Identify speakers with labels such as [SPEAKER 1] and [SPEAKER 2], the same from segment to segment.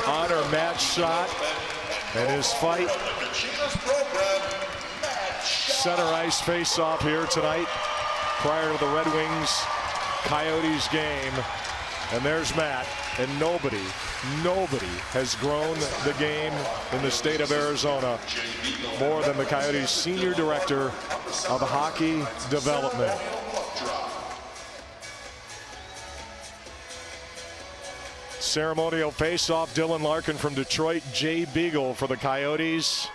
[SPEAKER 1] honor Matt Schott and his fight. Center ice face-off here tonight prior to the Red Wings Coyotes game. And there's Matt. And nobody has grown the game in the state of Arizona more than the Coyotes Senior Director of Hockey Development. Ceremonial face-off, Dylan Larkin from Detroit, Jay Beagle for the Coyotes.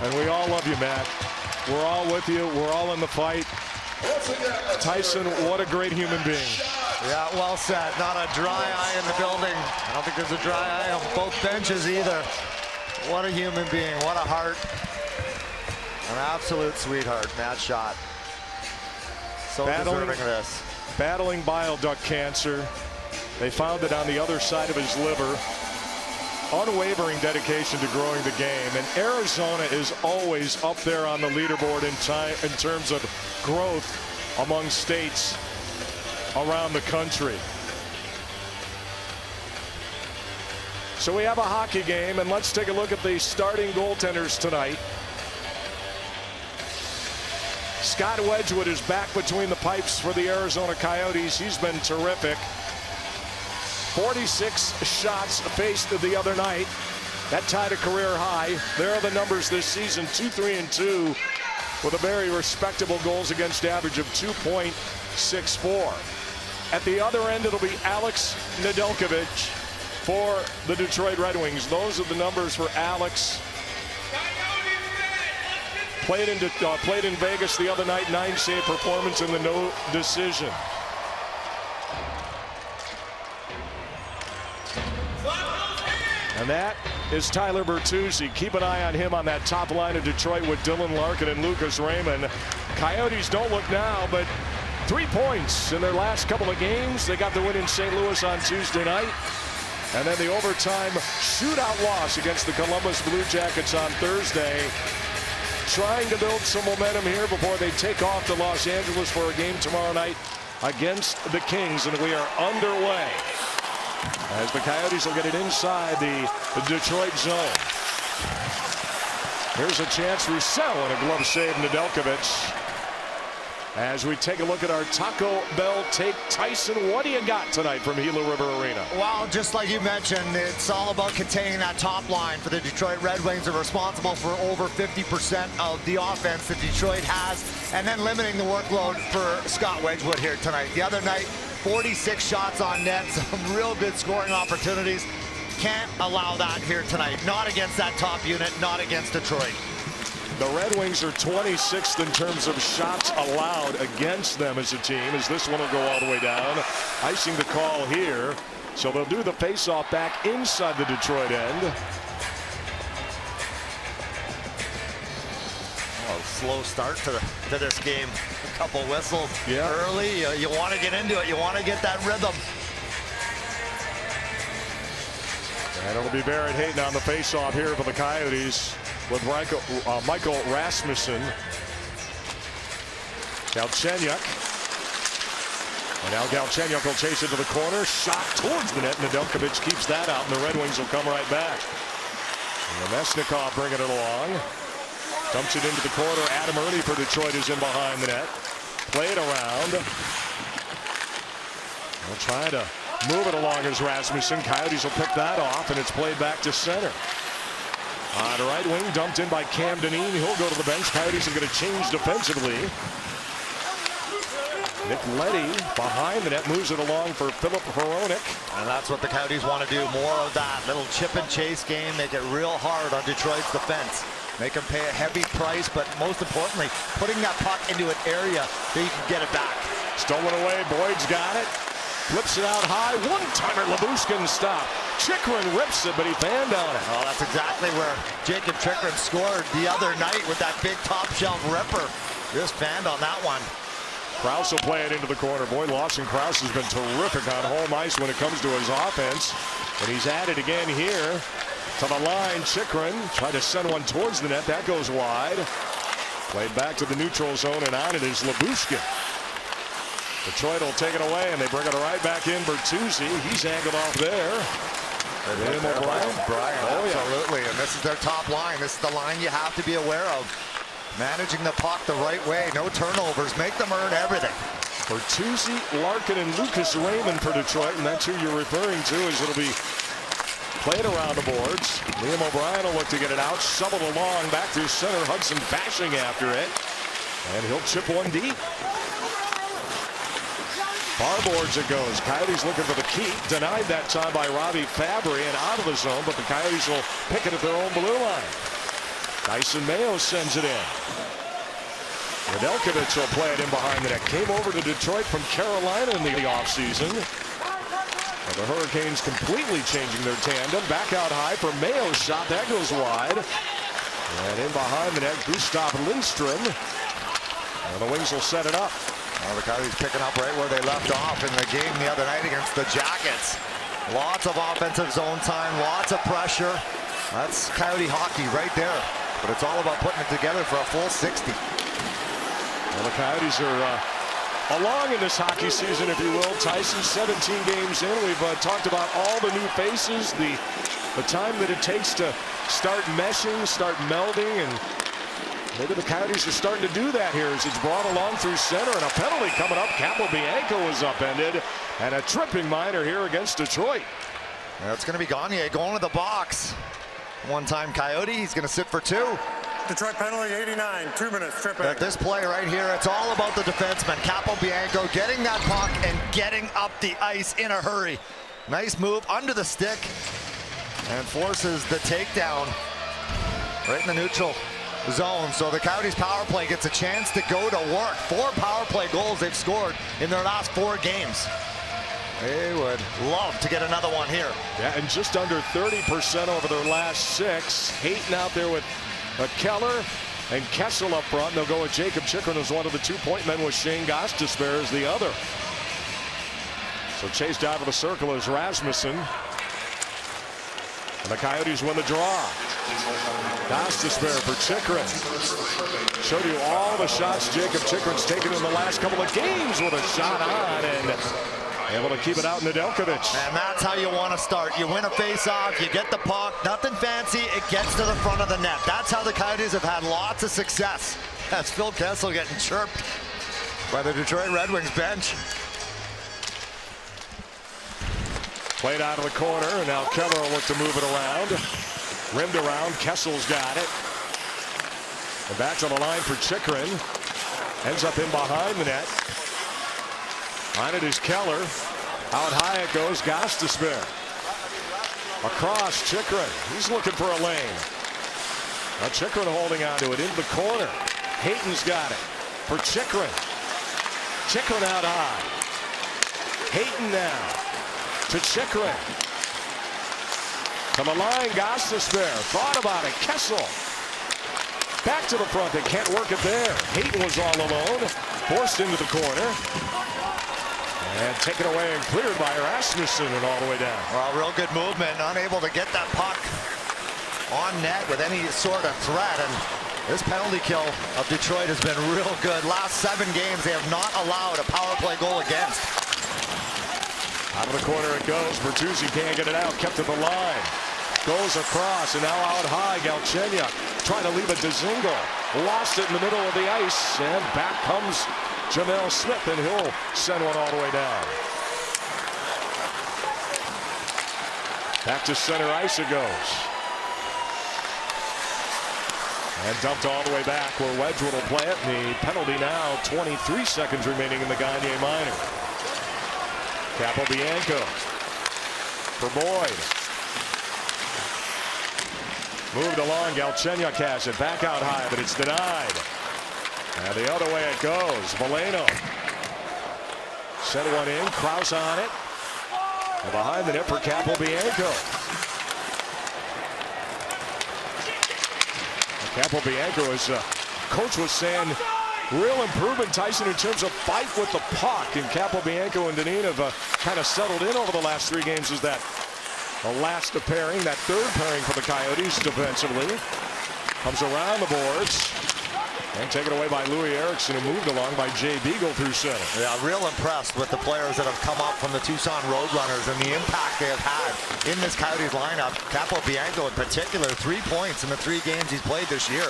[SPEAKER 1] And we all love you, Matt. We're all with you. We're all in the fight. Tyson, what a great human being.
[SPEAKER 2] Yeah, well said. Not a dry eye in the building. I don't think there's a dry eye on both benches either. What a human being. What a heart. An absolute sweetheart, Matt Schott. So deserving of this.
[SPEAKER 1] Battling bile duct cancer. They found it on the other side of his liver. Unwavering dedication to growing the game, and Arizona is always up there on the leaderboard in terms of growth among states around the country. So we have a hockey game, and let's take a look at the starting goaltenders tonight. Scott Wedgwood is back between the pipes for the Arizona Coyotes. He's been terrific. 46 shots faced the other night. That tied a career high. There are the numbers this season, 2-3-2, with a very respectable goals against average of 2.64. At the other end, it'll be Alex Nedeljkovic for the Detroit Red Wings. Those are the numbers for Alex. Played in Vegas the other night, 9-save performance in the no decision. And that is Tyler Bertuzzi. Keep an eye on him on that top line of Detroit with Dylan Larkin and Lucas Raymond. Coyotes don't look now, but 3 points in their last couple of games. They got the win in St. Louis on Tuesday night. And then the overtime shootout loss against the Columbus Blue Jackets on Thursday. Trying to build some momentum here before they take off to Los Angeles for a game tomorrow night against the Kings. And we are underway as the Coyotes will get it inside the Detroit zone. Here's a chance, Roussel, and a glove save, Nedeljkovic. As we take a look at our Taco Bell take. Tyson, what do you got tonight from Gila River Arena?
[SPEAKER 2] Well, just like you mentioned, it's all about containing that top line for the Detroit Red Wings. Are responsible for over 50% of the offense that Detroit has, and then limiting the workload for Scott Wedgwood here tonight. The other night, 46 shots on net, some real good scoring opportunities. Can't allow that here tonight. Not against that top unit, not against Detroit.
[SPEAKER 1] The Red Wings are 26th in terms of shots allowed against them as a team, as this one will go all the way down. Icing the call here. So they'll do the face-off back inside the Detroit end.
[SPEAKER 2] Oh, slow start to this game. A couple whistles early. You want to get into it. You want to get that rhythm.
[SPEAKER 1] And it'll be Barrett Hayton on the face-off here for the Coyotes with Michael Rasmussen. Galchenyuk. And now Galchenyuk will chase it to the corner. Shot towards the net. Nedeljkovic keeps that out, and the Red Wings will come right back. And Nemesnikov bringing it along. Dumps it into the corner. Adam Ernie for Detroit is in behind the net. Play it around. They'll try to move it along as Rasmussen. Coyotes will pick that off, and it's played back to center. On the right wing, dumped in by Cam Dineen. He'll go to the bench. Coyotes are going to change defensively. Nick Leddy behind the net, moves it along for Philip Hronek.
[SPEAKER 2] And that's what the Coyotes want to do. More of that little chip and chase game. Make it real hard on Detroit's defense. Make them pay a heavy price, but most importantly, putting that puck into an area that you can get it back.
[SPEAKER 1] Stolen away. Boyd's got it. Flips it out high. One-timer. Lyubushkin stop. Chychrun rips it, but he fanned on it.
[SPEAKER 2] Oh, that's exactly where Jacob Chychrun scored the other night with that big top shelf ripper. Just fanned on that one.
[SPEAKER 1] Krause will play it into the corner. Boy, Lawson Krause has been terrific on home ice when it comes to his offense. And he's at it again here. To the line, Chychrun tried to send one towards the net. That goes wide. Played back to the neutral zone, and on it is Lyubushkin. Detroit will take it away, and they bring it right back in. Bertuzzi, he's angled off there. William O'Brien.
[SPEAKER 2] Oh, absolutely. And this is their top line. This is the line you have to be aware of. Managing the puck the right way. No turnovers. Make them earn everything.
[SPEAKER 1] Bertuzzi, Larkin, and Lucas Raymond for Detroit, and that's who you're referring to, as it'll be played around the boards. Liam O'Brien will look to get it out, shoveled along back through center. Hudson bashing after it, and he'll chip one deep. Far boards it goes. Coyotes looking for the keep. Denied that time by Robbie Fabry and out of the zone, but the Coyotes will pick it at their own blue line. Dyson Mayo sends it in. Nedeljkovic will play it in behind the net. Came over to Detroit from Carolina in the offseason. The Hurricanes completely changing their tandem. Back out high for Mayo's shot. That goes wide. And in behind the net, Gustav Lindstrom. And the Wings will set it up.
[SPEAKER 2] Well, the Coyotes picking up right where they left off in the game the other night against the Jackets. Lots of offensive zone time, lots of pressure. That's Coyote hockey right there. But it's all about putting it together for a full 60.
[SPEAKER 1] Well, the Coyotes are along in this hockey season, if you will. Tyson, 17 games in. We've talked about all the new faces, the time that it takes to start meshing, start melding, and maybe the Coyotes are starting to do that here as it's brought along through center, and a penalty coming up. Capobianco was upended, and a tripping minor here against Detroit.
[SPEAKER 2] It's going to be Gagne going to the box. One-time Coyote, he's going to sit for 2.
[SPEAKER 3] Detroit penalty 89, 2 minutes, tripping.
[SPEAKER 2] At this play right here, it's all about the defenseman. Capobianco getting that puck and getting up the ice in a hurry. Nice move under the stick and forces the takedown right in the neutral zone. So the Coyotes power play gets a chance to go to work. 4 power play goals they've scored in their last 4 games. They would love to get another one here.
[SPEAKER 1] Yeah, and just under 30% over their last 6. Hayton out there with Keller and Kessel up front. They'll go with Jacob Chikrin as one of the 2-point men, with Shane Gostisbehere as the other. So chased out of the circle is Rasmussen. And the Coyotes win the draw. Gostisbehere for Chikrin. Showed you all the shots Jacob Chikrin's taken in the last couple of games with a shot on, and able to keep it out Nedeljkovic.
[SPEAKER 2] And that's how you want to start. You win a face-off, you get the puck, nothing fancy, it gets to the front of the net. That's how the Coyotes have had lots of success. That's Phil Kessel getting chirped by the Detroit Red Wings bench.
[SPEAKER 1] Played out of the corner, and now Keller will look to move it around. Rimmed around, Kessel's got it. And back to the line for Chikrin. Ends up in behind the net. On it is Keller. Out high it goes, Gostisbehere. Across, Chikrin. He's looking for a lane. Now Chikrin holding on to it into the corner. Hayton's got it for Chikrin. Chikrin out high. Hayton now to Chikrin. From the line, Gostisbehere. Thought about it. Kessel. Back to the front. They can't work it there. Hayton was all alone. Forced into the corner. And taken away and cleared by Rasmussen and all the way down.
[SPEAKER 2] Well, real good movement. Unable to get that puck on net with any sort of threat. And this penalty kill of Detroit has been real good. Last 7 games, they have not allowed a power play goal against.
[SPEAKER 1] Out of the corner it goes. Bertuzzi can't get it out. Kept to the line. Goes across, and now out high, Galchenyuk trying to leave it to Zingle. Lost it in the middle of the ice, and back comes Jamel Smith, and he'll send one all the way down. Back to center ice it goes. And dumped all the way back where Wedgwood will play it. And the penalty now, 23 seconds remaining in the Gagne minor. Capobianco for Boyd. Moved along, Galchenyuk has it. Back out high, but it's denied. And the other way it goes. Valeno sent one in. Krause on it. And behind the net for Capobianco. Capobianco, as coach was saying, real improvement, Tyson, in terms of fight with the puck. And Capobianco and Dineen have kind of settled in over the last 3 games as that last pairing, that third pairing for the Coyotes defensively. Comes around the boards. And taken away by Louis Eriksson, who moved along by Jay Beagle through center.
[SPEAKER 2] Yeah, real impressed with the players that have come up from the Tucson Roadrunners and the impact they have had in this Coyotes lineup. Capobianco in particular, 3 points in the 3 games he's played this year.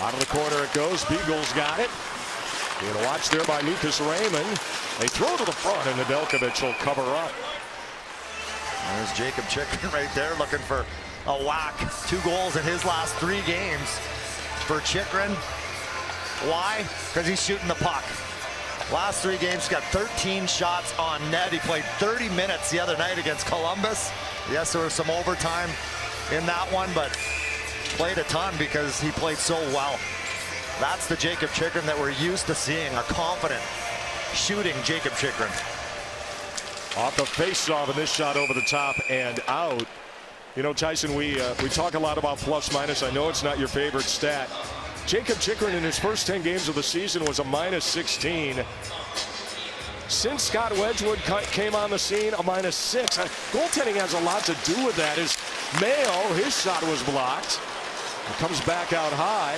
[SPEAKER 1] Out of the corner it goes. Beagle's got it. Being watched there by Lucas Raymond. They throw to the front, and Nedeljkovic will cover up.
[SPEAKER 2] There's Jacob Chychrun right there looking for a whack. 2 goals in his last 3 games for Chychrun. Why? Because he's shooting the puck. Last 3 games, he's got 13 shots on net. He played 30 minutes the other night against Columbus. Yes, there was some overtime in that one, but played a ton because he played so well. That's the Jacob Chychrun that we're used to seeing, a confident, shooting Jacob Chychrun.
[SPEAKER 1] Off the face-off, and this shot over the top and out. You know, Tyson, we talk a lot about plus-minus. I know it's not your favorite stat. Jacob Chychrun in his first 10 games of the season was a -16. Since Scott Wedgwood came on the scene, a -6. Goaltending has a lot to do with that. As Mayo, his shot was blocked. It comes back out high.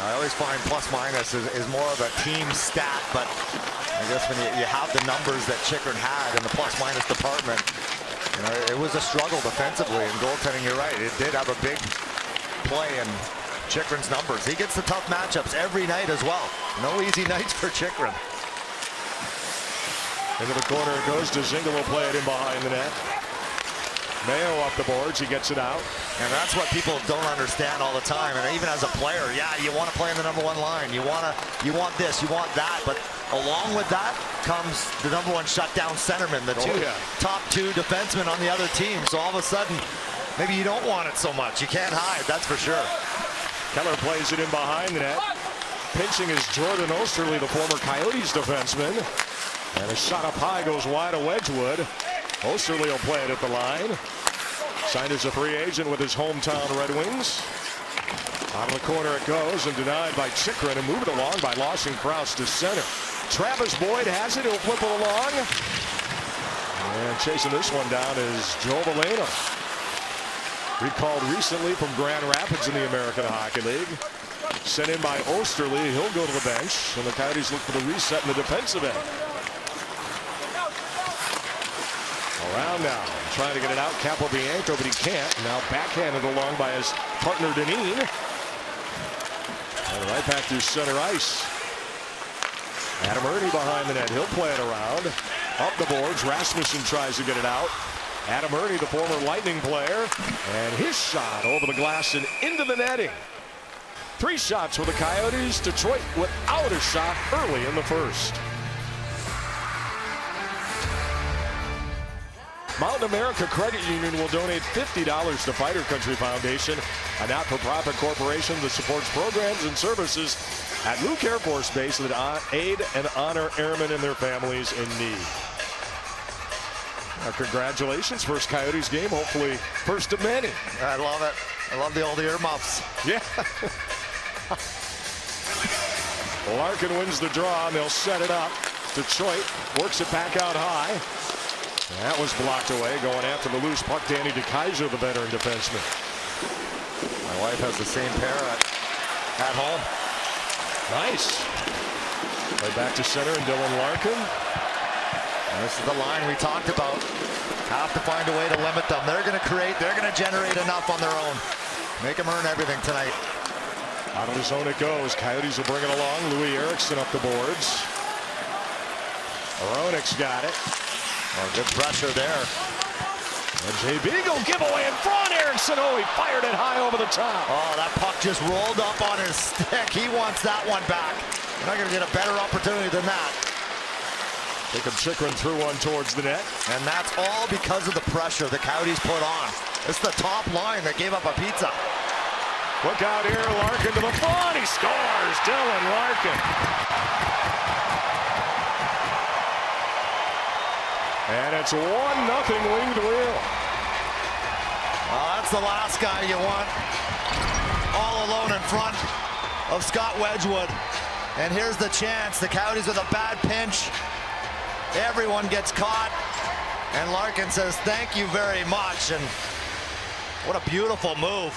[SPEAKER 2] I always find plus-minus is more of a team stat, but I guess when you have the numbers that Chychrun had in the plus-minus department, you know, it was a struggle defensively, and goaltending, you're right, it did have a big play in Chychrun's numbers. He gets the tough matchups every night as well. No easy nights for Chychrun.
[SPEAKER 1] Into the corner it goes. Dzingel will play it in behind the net. Mayo up the boards, he gets it out.
[SPEAKER 2] And that's what people don't understand all the time. And even as a player, yeah, you want to play in the #1 line. You want this, you want that. But along with that comes the #1 shutdown centerman, the top 2 defensemen on the other team. So all of a sudden, maybe you don't want it so much. You can't hide, that's for sure.
[SPEAKER 1] Keller plays it in behind the net. Pinching is Jordan Osterley, the former Coyotes defenseman. And a shot up high goes wide of Wedgwood. Osterley will play it at the line. Signed as a free agent with his hometown Red Wings. Out of the corner it goes, and denied by Chychrun, and moved along by Lawson Crouse to center. Travis Boyd has it, he'll flip it along. And chasing this one down is Joe Veleno. Recalled recently from Grand Rapids in the American Hockey League. Sent in by Osterley, he'll go to the bench, and the Coyotes look for the reset in the defensive end. Around now, trying to get it out, Capobianco, but he can't. Now backhanded along by his partner, Dineen. And right back to center ice. Adam Ernie behind the net. He'll play it around. Up the boards, Rasmussen tries to get it out. Adam Ernie, the former Lightning player. And his shot over the glass and into the netting. 3 shots for the Coyotes. Detroit without a shot early in the first. Mountain America Credit Union will donate $50 to Fighter Country Foundation, a not-for-profit corporation that supports programs and services at Luke Air Force Base that aid and honor airmen and their families in need. Congratulations, first Coyotes game, hopefully first of many.
[SPEAKER 2] I love it. I love the old earmuffs.
[SPEAKER 1] Yeah. Larkin wins the draw, and they'll set it up. Detroit works it back out high. That was blocked away. Going after the loose puck, Danny DeKeyser, the veteran defenseman.
[SPEAKER 2] My wife has the same pair at home.
[SPEAKER 1] Nice. Play back to center, and Dylan Larkin.
[SPEAKER 2] And this is the line we talked about. Have to find a way to limit them. They're going to create, they're going to generate enough on their own. Make them earn everything tonight.
[SPEAKER 1] Out of the zone it goes. Coyotes will bring it along. Louis Eriksson up the boards. Aronik's got it.
[SPEAKER 2] Oh, good pressure there.
[SPEAKER 1] And Jay Beagle giveaway in front. Eriksson, oh, he fired it high over the top.
[SPEAKER 2] Oh, that puck just rolled up on his stick. He wants that one back. You're not going to get a better opportunity than that.
[SPEAKER 1] Jacob Chychrun threw one towards the net.
[SPEAKER 2] And that's all because of the pressure the Coyotes put on. It's the top line that gave up a pizza.
[SPEAKER 1] Look out here, Larkin to the front. He scores. Dylan Larkin. And it's 1-0 Winged Wheel.
[SPEAKER 2] That's the last guy you want all alone in front of Scott Wedgwood. And here's the chance. The Coyotes with a bad pinch. Everyone gets caught. And Larkin says, thank you very much. And what a beautiful move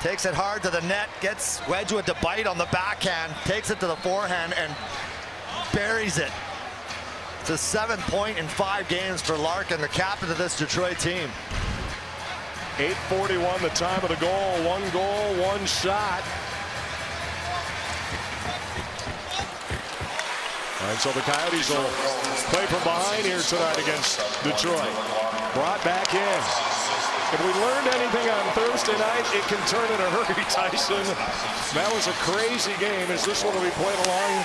[SPEAKER 2] Takes it hard to the net, gets Wedgwood to bite on the backhand, takes it to the forehand and buries it. It's a 7 point in 5 games for Larkin, the captain of this Detroit team.
[SPEAKER 1] 8:41 the time of the goal. 1 goal, 1 shot. And so the Coyotes will play from behind here tonight against Detroit. Brought back in. If we learned anything on Thursday night, it can turn in a hurry, Tyson. That was a crazy game as this one will be played along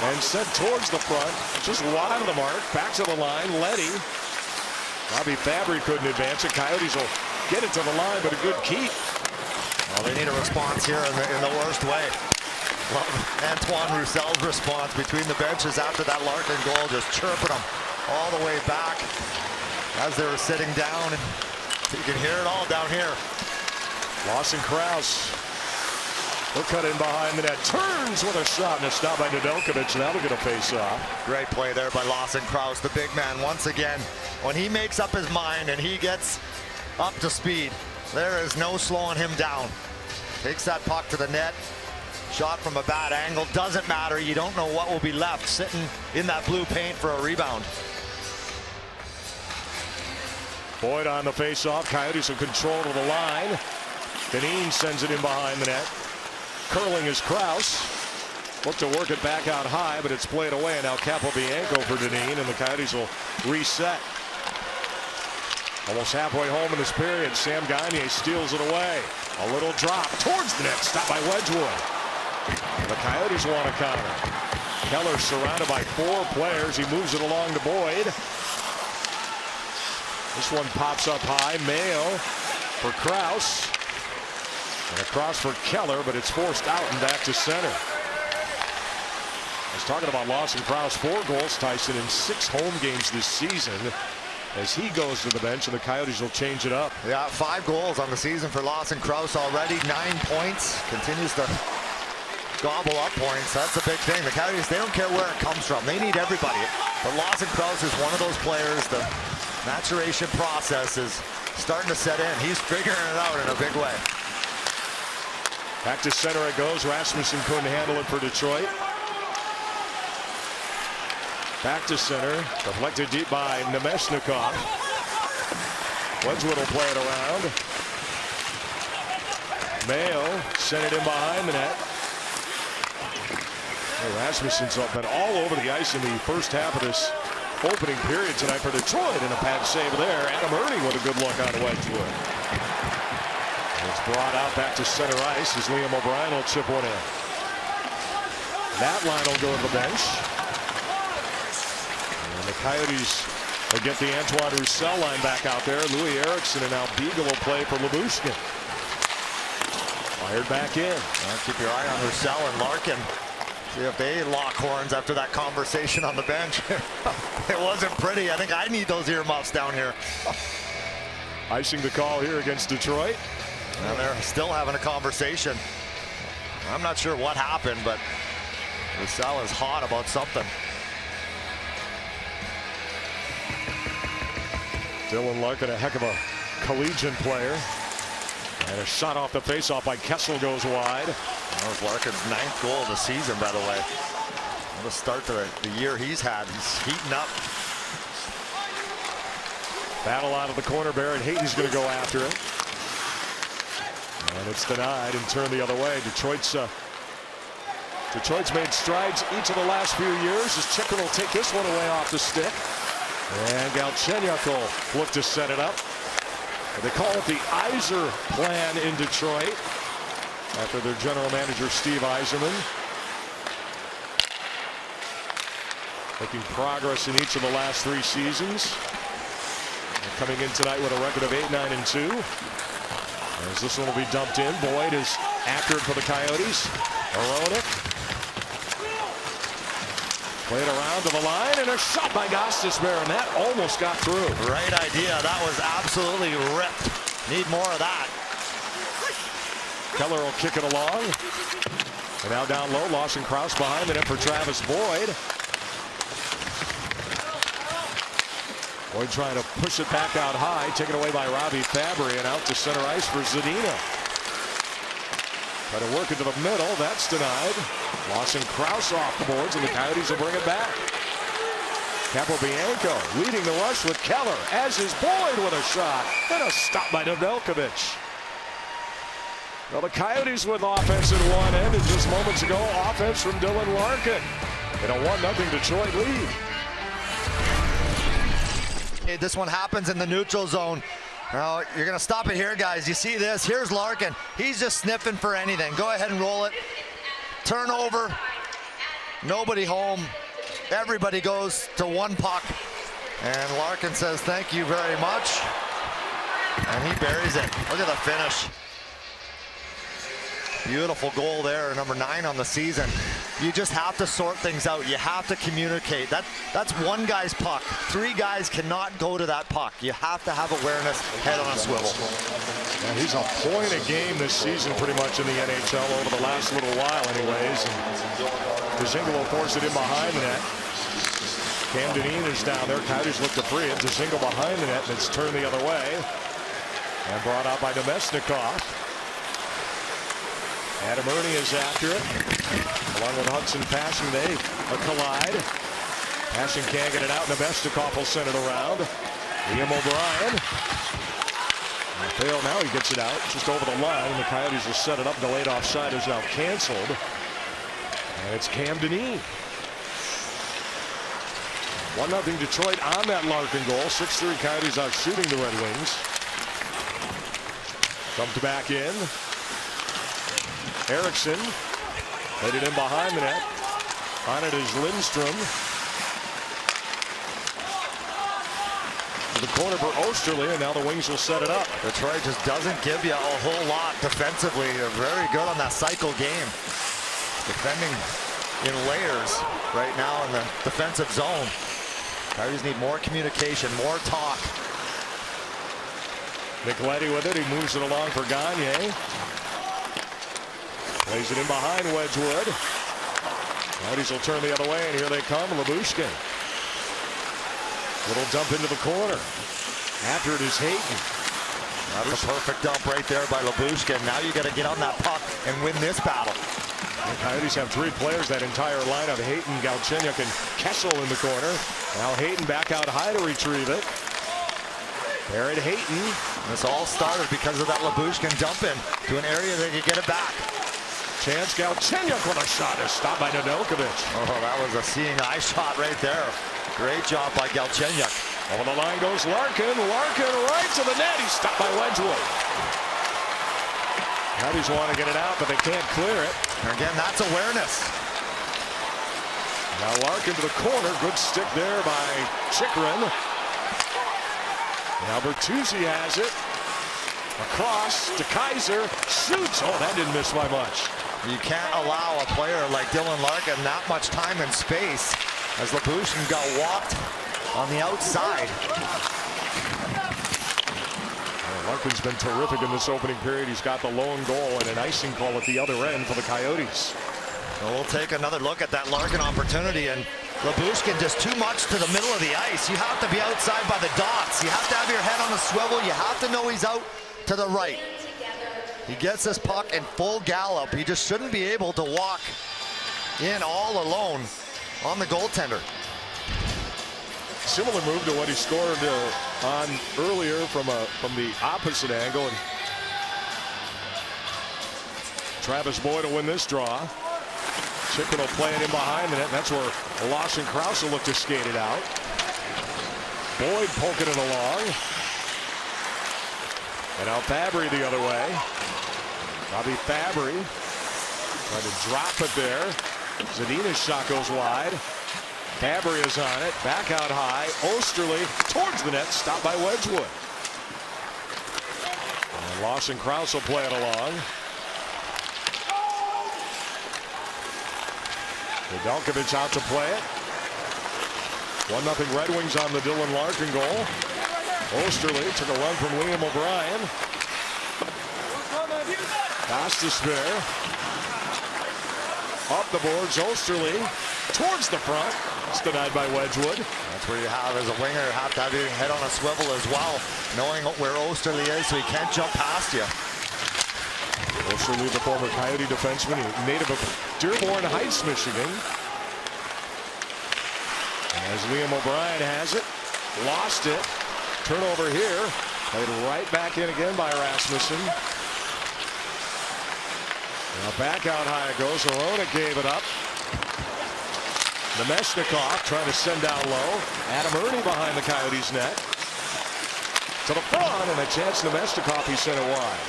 [SPEAKER 1] and sent towards the front. Just wide of the mark. Back to the line. Leddy. Robbie Fabry couldn't advance it. Coyotes will get it to the line, but a good keep.
[SPEAKER 2] Well, they need a response here in the worst way. Love Antoine Roussel's response between the benches after that Larkin goal, just chirping them all the way back as they were sitting down. And you can hear it all down here.
[SPEAKER 1] Lawson Krause. He'll cut in behind the net. Turns with a shot and a stop by Nedeljkovic. That'll get a face off.
[SPEAKER 2] Great play there by Lawson Krause, the big man. Once again, when he makes up his mind and he gets up to speed, there is no slowing him down. Takes that puck to the net. Shot from a bad angle. Doesn't matter. You don't know what will be left sitting in that blue paint for a rebound.
[SPEAKER 1] Boyd on the face-off. Coyotes in control to the line. Dineen sends it in behind the net. Curling is Krause. Look to work it back out high, but it's played away. And now Capobianco for Dineen, and the Coyotes will reset. Almost halfway home in this period. Sam Gagner steals it away. A little drop towards the net. Stopped by Wedgwood. The Coyotes want a counter. Keller surrounded by 4 players. He moves it along to Boyd. This one pops up high. Mayo for Krause. And across for Keller, but it's forced out and back to center. I was talking about Lawson Krause. 4 goals, Tyson, in 6 home games this season. As he goes to the bench, and the Coyotes will change it up.
[SPEAKER 2] Yeah, 5 goals on the season for Lawson Krause already. 9 points. Continues to gobble up points. That's a big thing. The Coyotes, they don't care where it comes from. They need everybody. But Lawson Krause is one of those players. The maturation process is starting to set in. He's figuring it out in a big way.
[SPEAKER 1] Back to center it goes. Rasmussen couldn't handle it for Detroit. Back to center. Deflected deep by Nemesnikov. Wedgwood will play it around. Mayo sent it in behind the net. Rasmussen's been all over the ice in the first half of this opening period tonight for Detroit, and a pad save there. Adam Ernie with a good look on Wedgwood. It's brought out back to center ice as Liam O'Brien will chip one in. That line will go to the bench. And the Coyotes will get the Antoine Roussel line back out there. Louis Eriksson and now Beagle will play for Lyubushkin. Fired back in.
[SPEAKER 2] Well, keep your eye on Roussel and Larkin. See if they lock horns after that conversation on the bench. It wasn't pretty. I think I need those earmuffs down here.
[SPEAKER 1] Icing the call here against Detroit.
[SPEAKER 2] And they're still having a conversation. I'm not sure what happened, but Roussel is hot about something.
[SPEAKER 1] Dylan Larkin, a heck of a collegiate player. And a shot off the faceoff by Kessel goes wide.
[SPEAKER 2] That was Larkin's 9th goal of the season, by the way. What a start to the year he's had. He's heating up.
[SPEAKER 1] Battle out of the corner. Barrett Hayton's going to go after it. And it's denied and turned the other way. Detroit's made strides each of the last few years as Chicken will take this one away off the stick. And Galchenyuk will look to set it up. They call it the Yzer plan in Detroit after their general manager Steve Yzerman. Making progress in each of the last 3 seasons. And coming in tonight with a record of 8-9-2. As this one will be dumped in. Boyd is after it for the Coyotes. Aronik. Played around to the line, and a shot by Gostisbehere, and that almost got through.
[SPEAKER 2] Great idea. That was absolutely ripped. Need more of that.
[SPEAKER 1] Keller will kick it along. And now down low, Lawson Krause behind the net for Travis Boyd. Boyd trying to push it back out high, taken away by Robbie Fabry, and out to center ice for Zadina. Try to work into the middle. That's denied. Lawson Krause off the boards, and the Coyotes will bring it back. Capobianco leading the rush with Keller, as is Boyd with a shot. And a stop by Nedeljkovic. Well, the Coyotes with offense at one end, and just moments ago, offense from Dylan Larkin. In a 1-0 Detroit lead.
[SPEAKER 2] Hey, this one happens in the neutral zone. Now, you're going to stop it here, guys. You see this? Here's Larkin. He's just sniffing for anything. Go ahead and roll it. Turnover. Nobody home. Everybody goes to one puck. And Larkin says, thank you very much. And he buries it. Look at the finish. Beautiful goal there, number 9 on the season. You just have to sort things out. You have to communicate. That's one guy's puck. 3 guys cannot go to that puck. You have to have awareness, head on a swivel.
[SPEAKER 1] Yeah, he's a point a game this season pretty much in the NHL over the last little while anyways. And Dzingel will force it in behind the net. Cam Dineen is down there. Coyotes look to free it. Dzingel behind the net, and it's turned the other way. And brought out by Nemesnikov. Adam Ernie is after it, along with Hudson Passion. They collide. Passion can't get it out. Nemesnikov will send it around. Liam O'Brien. Now he gets it out just over the line. The Coyotes will set it up. Delayed offside is now canceled. And it's Cam Dineen. 1-0 Detroit on that Larkin goal. 6-3 Coyotes out shooting the Red Wings. Dumped back in. Eriksson laid it in behind the net. On it is Lindstrom. To the corner for Osterley, and now the Wings will set it up.
[SPEAKER 2] Detroit just doesn't give you a whole lot defensively. They're very good on that cycle game. Defending in layers right now in the defensive zone. Coyotes need more communication, more talk.
[SPEAKER 1] Nicoletti with it. He moves it along for Gagne. Plays it in behind Wedgwood. Coyotes will turn the other way, and here they come. Lyubushkin. Little dump into the corner. After it is Hayton.
[SPEAKER 2] That's a perfect dump right there by Lyubushkin. Now you got to get on that puck and win this battle.
[SPEAKER 1] The Coyotes have 3 players, that entire lineup. Hayton, Galchenyuk, and Kessel in the corner. Now Hayton back out high to retrieve it. Barrett Hayton.
[SPEAKER 2] This all started because of that Lyubushkin dump in to an area that could get it back.
[SPEAKER 1] Chance Galchenyuk with a shot is stopped by Nedeljkovic.
[SPEAKER 2] Oh, that was a seeing eye shot right there. Great job by Galchenyuk.
[SPEAKER 1] Over the line goes Larkin. Larkin right to the net. He's stopped by Wedgwood. Coyotes want to get it out, but they can't clear it.
[SPEAKER 2] And again, that's awareness.
[SPEAKER 1] Now Larkin to the corner. Good stick there by Chychrun. Now Bertuzzi has it. Across to Kaiser. Shoots. Oh, that didn't miss by much.
[SPEAKER 2] You can't allow a player like Dylan Larkin that much time and space, as Lyubushkin got walked on the outside.
[SPEAKER 1] Well, Larkin's been terrific in this opening period. He's got the lone goal and an icing call at the other end for the Coyotes.
[SPEAKER 2] Well, we'll take another look at that Larkin opportunity, and Lyubushkin just too much to the middle of the ice. You have to be outside by the dots. You have to have your head on the swivel. You have to know he's out to the right. He gets this puck in full gallop. He just shouldn't be able to walk in all alone on the goaltender.
[SPEAKER 1] Similar move to what he scored on earlier from the opposite angle. And Travis Boyd will win this draw. Chychrun will play it in behind the net. And that's where Lawson Krause will look to skate it out. Boyd poking it along. And now Fabry the other way. Bobby Fabry trying to drop it there. Zadina's shot goes wide. Fabry is on it. Back out high. Osterley towards the net. Stopped by Wedgwood. And Lawson Krause will play it along. Nedeljkovic out to play it. 1-0 Red Wings on the Dylan Larkin goal. Osterley took a run from Liam O'Brien. Costas there. Up the boards, Osterley towards the front. It's denied by Wedgwood.
[SPEAKER 2] That's where you have, as a winger, you have to have your head on a swivel as well, knowing where Osterley is so he can't jump past you.
[SPEAKER 1] Also leave the former Coyote defenseman, native of Dearborn Heights, Michigan. As Liam O'Brien has it, lost it. Turnover here. Played right back in again by Rasmussen. Now back out high it goes. Arona gave it up. Nemeshnikov trying to send down low. Adam Ernie behind the Coyotes net. To the front, and a chance Nemeshnikov, he sent it wide.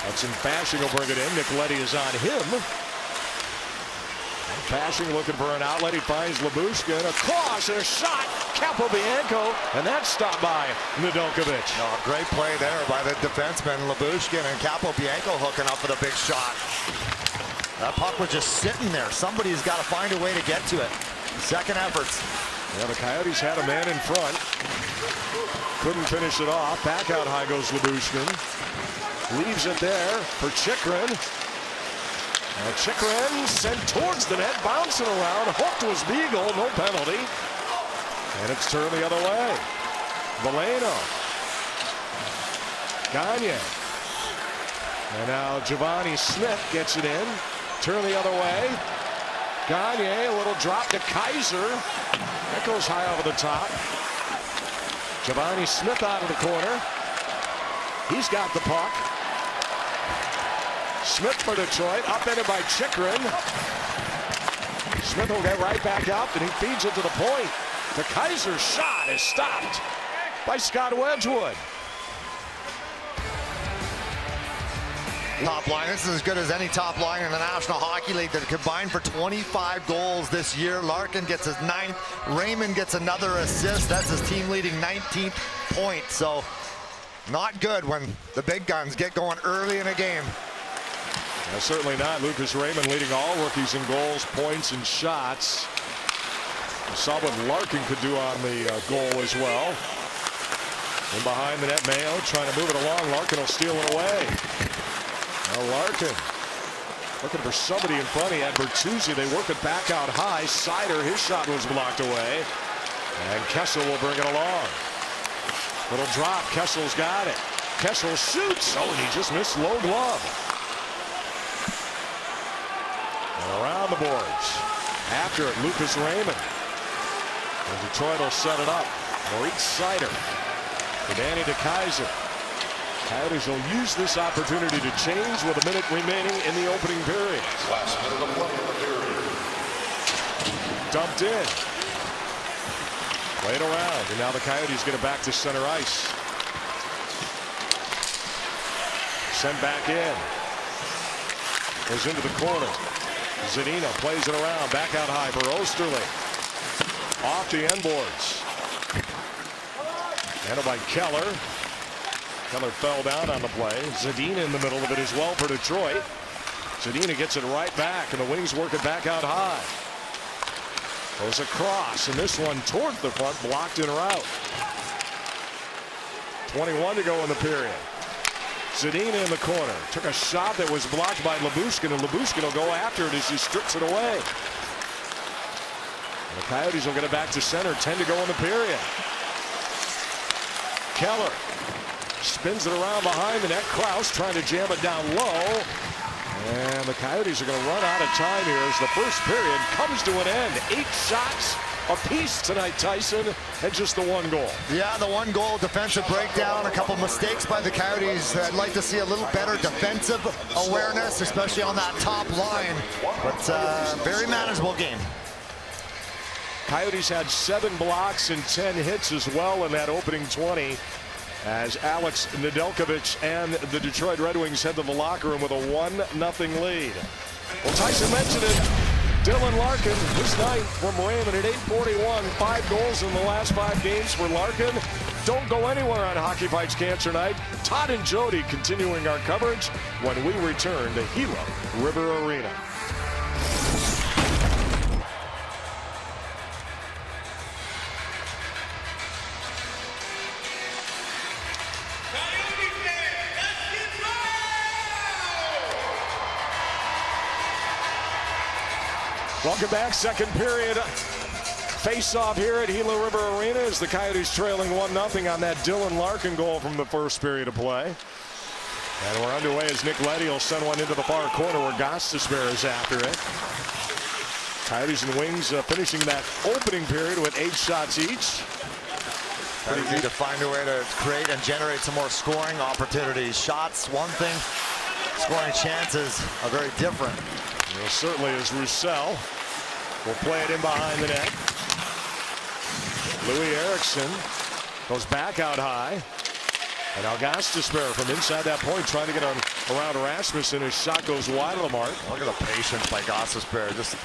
[SPEAKER 1] Hudson Fasching will bring it in. Nick Leddy is on him. Fasching looking for an outlet. He finds Lyubushkin. Across and a shot. Capobianco. And that's stopped by Nedeljkovic.
[SPEAKER 2] Oh, great play there by the defenseman Lyubushkin, and Capobianco hooking up for the big shot. That puck was just sitting there. Somebody's got to find a way to get to it. Second efforts.
[SPEAKER 1] Yeah, the Coyotes had a man in front. Couldn't finish it off. Back out high goes Lyubushkin. Leaves it there for Chychrun. Chychrun sent towards the net, bouncing around. Hooked was Beagle, no penalty. And it's turned the other way. Veleno. Gagne. And now Giovanni Smith gets it in. Turn the other way. Gagne, a little drop to Kaiser. That goes high over the top. Giovanni Smith out of the corner. He's got the puck. Smith for Detroit, upended by Chychrun. Smith will get right back up, and he feeds it to the point. The Kaiser shot is stopped by Scott Wedgwood.
[SPEAKER 2] Top line. This is as good as any top line in the National Hockey League. They're combined for 25 goals this year. Larkin gets his 9th. Raymond gets another assist. That's his team leading 19th point. So not good when the big guns get going early in a game.
[SPEAKER 1] No, certainly not. Lucas Raymond leading all rookies in goals, points, and shots. We saw what Larkin could do on the goal as well. And behind the net, Mayo trying to move it along. Larkin will steal it away. Now Larkin looking for somebody in front. He had Bertuzzi. They work it back out high. Sider, his shot was blocked away. And Kessel will bring it along. Little drop. Kessel's got it. Kessel shoots. Oh, and he just missed low glove. And around the boards. After it, Lucas Raymond. And Detroit will set it up. Moritz Sider. To Danny DeKeyser. Coyotes will use this opportunity to change with a minute remaining in the opening period.
[SPEAKER 4] Last minute of play in the period.
[SPEAKER 1] Dumped in. Played around, and now the Coyotes get it back to center ice. Sent back in. Goes into the corner. Zadina plays it around. Back out high for Osterley. Off the end boards. Handled by Keller. Keller fell down on the play. Zadina in the middle of it as well for Detroit. Zadina gets it right back, and the Wings work it back out high. Goes across, and this one towards the front, blocked in route. 21 to go in the period. Zadina in the corner. Took a shot that was blocked by Lyubushkin, and Lyubushkin will go after it as he strips it away. And the Coyotes will get it back to center. 10 to go in the period. Keller spins it around behind the net. Krause trying to jam it down low. And the Coyotes are going to run out of time here as the first period comes to an end. 8 shots apiece tonight, Tyson, and just the 1 goal.
[SPEAKER 2] Yeah, the 1 goal, defensive breakdown, a couple mistakes by the Coyotes. I'd like to see a little better defensive awareness, especially on that top line. But very manageable game.
[SPEAKER 1] Coyotes had 7 blocks and 10 hits as well in that opening 20. As Alex Nedeljkovic and the Detroit Red Wings head to the locker room with a 1-0 lead. Well, Tyson mentioned it. Dylan Larkin, his 9th from Raymond at 8:41. 5 goals in the last 5 games for Larkin. Don't go anywhere on Hockey Fights Cancer Night. Todd and Jody continuing our coverage when we return to Gila River Arena. Welcome back. Second period face-off here at Gila River Arena as the Coyotes trailing 1-0 on that Dylan Larkin goal from the first period of play. And we're underway as Nick Leddy will send one into the far corner where Gostisbehere is after it. Coyotes and Wings finishing that opening period with 8 shots each.
[SPEAKER 2] Pretty need to find a way to create and generate some more scoring opportunities. Shots, one thing. Scoring chances are very different.
[SPEAKER 1] Well, certainly as Roussel will play it in behind the net. Louis Eriksson goes back out high. And now Gostisbehere from inside that point trying to get around Rasmussen. His shot goes wide of the mark.
[SPEAKER 2] Look at the patience by Gostisbehere. Just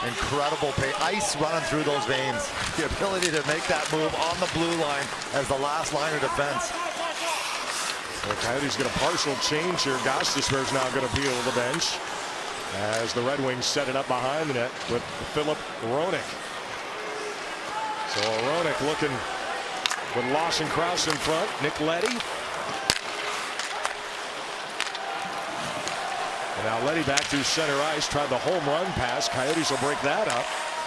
[SPEAKER 2] incredible ice running through those veins. The ability to make that move on the blue line as the last line of defense.
[SPEAKER 1] The Coyotes get a partial change here. Gostisbehere's now going to peel the bench as the Red Wings set it up behind the net with Philip Hronek. So Hronek looking with Lawson Krause in front. Nick Leddy. And now Leddy back through center ice. Tried the home run pass. Coyotes will break that up.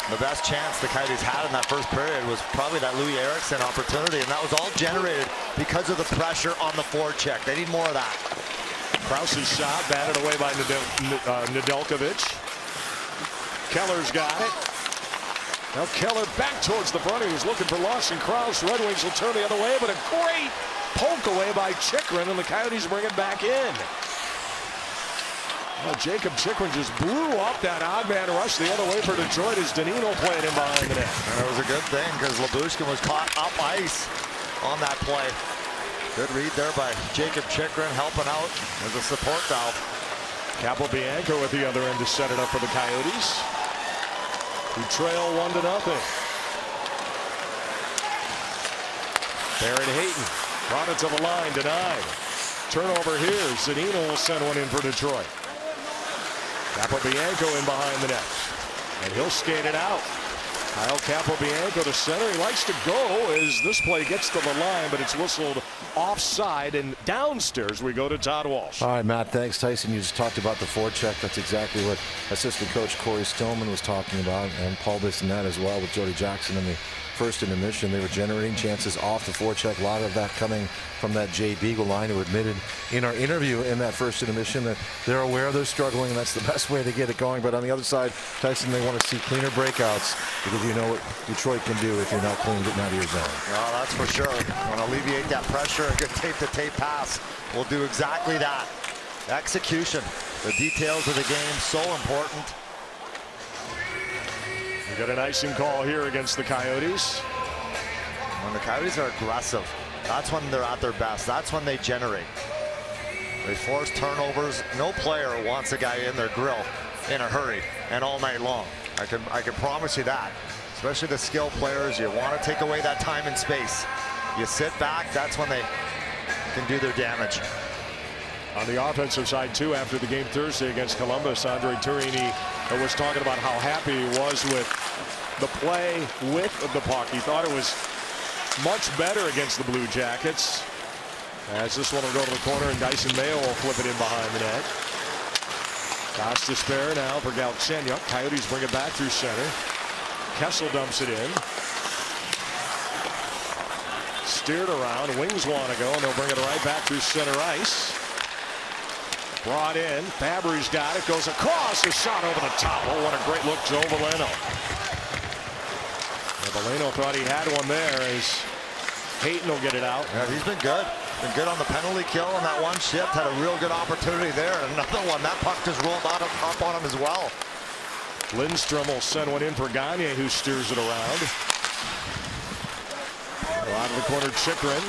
[SPEAKER 2] The best chance the Coyotes had in that first period was probably that Louis Eriksson opportunity, and that was all generated because of the pressure on the forecheck. They need more of that.
[SPEAKER 1] Krause's shot batted away by Nedeljkovic. Keller's got it. Now Keller back towards the front. He was looking for Lawson Krause. Red Wings will turn the other way, but a great poke away by Chychrun, and the Coyotes bring it back in. Well, Jacob Chychrun just blew off that odd man rush the other way for Detroit as Danino played in behind the net.
[SPEAKER 2] And it was a good thing because Lyubushkin was caught up ice on that play. Good read there by Jacob Chychrun, helping out as a support valve.
[SPEAKER 1] Capobianco at the other end to set it up for the Coyotes, who trail 1-0. Barrett Hayton brought it to the line, denied. Turnover here. Zadina will send one in for Detroit. Capobianco in behind the net, and he'll skate it out. Kyle Capobianco to center. He likes to go as this play gets to the line, but it's whistled offside, and downstairs we go to Todd Walsh.
[SPEAKER 5] All right, Matt, thanks. Tyson, you just talked about the forecheck. That's exactly what assistant coach Corey Stillman was talking about, and Paul Bissonnette as well with Jody Jackson in the first intermission. They were generating chances off the forecheck. A lot of that coming from that Jay Beagle line, who admitted in our interview in that first intermission that they're aware they're struggling, and that's the best way to get it going. But on the other side, Tyson, they want to see cleaner breakouts because you know what Detroit can do if you're not clean getting out of your zone.
[SPEAKER 2] Well, that's for sure. Want to alleviate that pressure. A good tape-to-tape pass will do exactly that. Execution. The details of the game, so important.
[SPEAKER 1] We got an icing call here against the Coyotes.
[SPEAKER 2] When the Coyotes are aggressive, that's when they're at their best. That's when they generate. They force turnovers. No player wants a guy in their grill in a hurry and all night long. I can promise you that. Especially the skill players, you want to take away that time and space. You sit back, that's when they can do their damage.
[SPEAKER 1] On the offensive side, too, after the game Thursday against Columbus, Andre Turini was talking about how happy he was with the play with the puck. He thought it was much better against the Blue Jackets. As this one will go to the corner, and Dyson Mayo will flip it in behind the net. Gostisbehere now for Galchenyuk. Coyotes bring it back through center. Kessel dumps it in. Steered around. Wings want to go, and they'll bring it right back through center ice. Brought in. Fabry's got it. Goes across. A shot over the top. Oh, what a great look, Joe Veleno. Veleno thought he had one there as Hayton will get it out.
[SPEAKER 2] Yeah, he's been good. Been good on the penalty kill on that one shift. Had a real good opportunity there. Another one. That puck just rolled out up on him as well.
[SPEAKER 1] Lindstrom will send one in for Gagne, who steers it around. Out of the corner, Chychrun.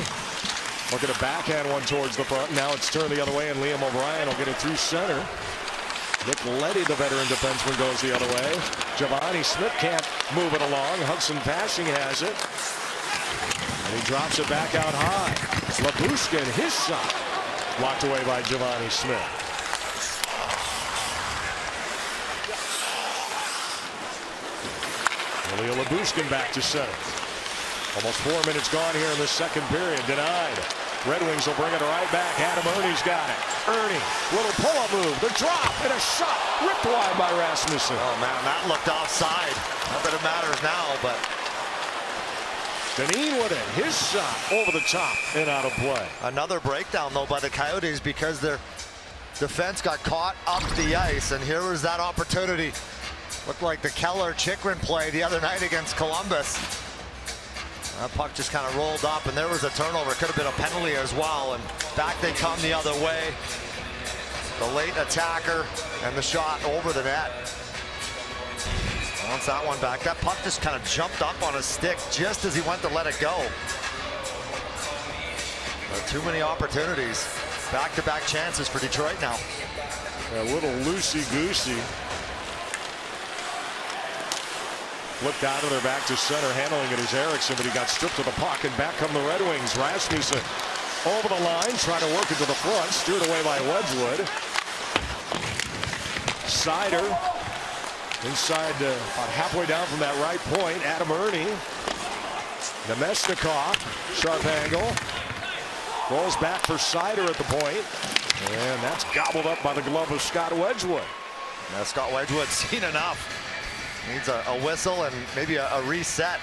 [SPEAKER 1] Looking to backhand one towards the front. Now it's turned the other way, and Liam O'Brien will get it through center. Nick Leddy, the veteran defenseman, goes the other way. Giovanni Smith can't move it along. Hudson Passing has it. And he drops it back out high. Lyubushkin, his shot, blocked away by Giovanni Smith. Ilya Lyubushkin back to center. Almost 4 minutes gone here in the second period. Denied. Red Wings will bring it right back. Adam Ernie's got it. Ernie, little pull-up move. The drop and a shot ripped wide by Rasmussen.
[SPEAKER 2] Oh man, that looked offside. Not that it matters now, but
[SPEAKER 1] Dineen with it. His shot over the top and out of play.
[SPEAKER 2] Another breakdown, though, by the Coyotes because their defense got caught up the ice, and here was that opportunity. Looked like the Keller-Chikrin play the other night against Columbus. That puck just kind of rolled up, and there was a turnover. Could have been a penalty as well, and back they come the other way. The late attacker and the shot over the net. Wants that one back. That puck just kind of jumped up on his stick just as he went to let it go. Too many opportunities. Back-to-back chances for Detroit now.
[SPEAKER 1] A little loosey-goosey. Flipped out of there back to center. Handling it is Eriksson, but he got stripped of the puck, and back come the Red Wings. Rasmussen over the line, trying to work it to the front. Steered away by Wedgwood. Sider inside about halfway down from that right point. Adam Ernie. Nemesnikov. Sharp angle. Rolls back for Sider at the point. And that's gobbled up by the glove of Scott Wedgwood.
[SPEAKER 2] Now Scott Wedgwood's seen enough. Needs a whistle and maybe a reset.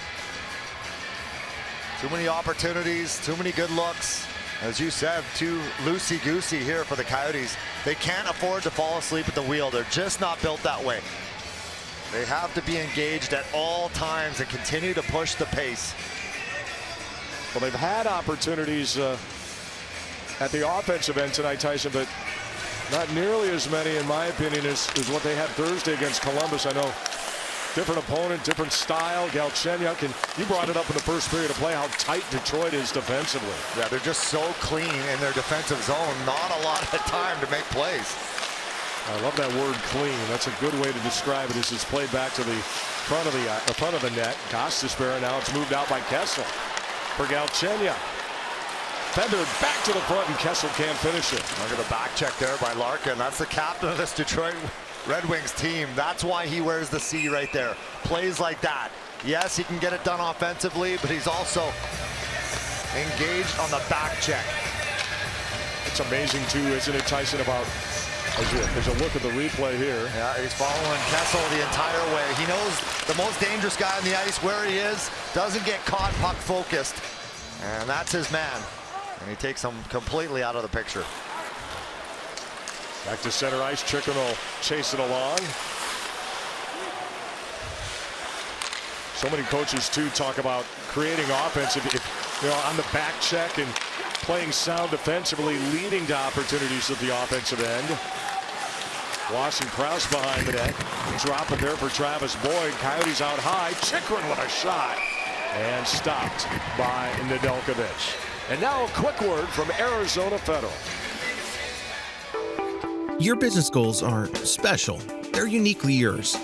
[SPEAKER 2] Too many opportunities, too many good looks. As you said, too loosey-goosey here for the Coyotes. They can't afford to fall asleep at the wheel. They're just not built that way. They have to be engaged at all times and continue to push the pace.
[SPEAKER 1] Well, they've had opportunities at the offensive end tonight, Tyson, but not nearly as many, in my opinion, as what they had Thursday against Columbus. I know different opponent, different style. Galchenyuk, and you brought it up in the first period of play how tight Detroit is defensively.
[SPEAKER 2] Yeah, they're just so clean in their defensive zone. Not a lot of time to make plays.
[SPEAKER 1] I love that word, clean. That's a good way to describe it. As it's played back to the front of the net. Gostisbehere, now it's moved out by Kessel for Galchenyuk. Fendered back to the front, and Kessel can't finish it.
[SPEAKER 2] Look at the back check there by Larkin. That's the captain of this Detroit Red Wings team. That's why he wears the C right there. Plays like that. Yes, he can get it done offensively, but he's also engaged on the back check.
[SPEAKER 1] It's amazing too, isn't it, Tyson, about there's a look at the replay here.
[SPEAKER 2] Yeah, he's following Kessel the entire way. He knows the most dangerous guy on the ice where he is, doesn't get caught puck focused, and that's his man. And he takes him completely out of the picture.
[SPEAKER 1] Back to center ice. Chikrin will chase it along. So many coaches too talk about creating offense if you know, on the back check and playing sound defensively, leading to opportunities at the offensive end. Wash and Krause behind the net. Drop it there for Travis Boyd. Coyotes out high. Chikrin with a shot and stopped by Nedeljkovic. And now a quick word from Arizona Federal.
[SPEAKER 6] Your business goals aren't special. They're uniquely yours.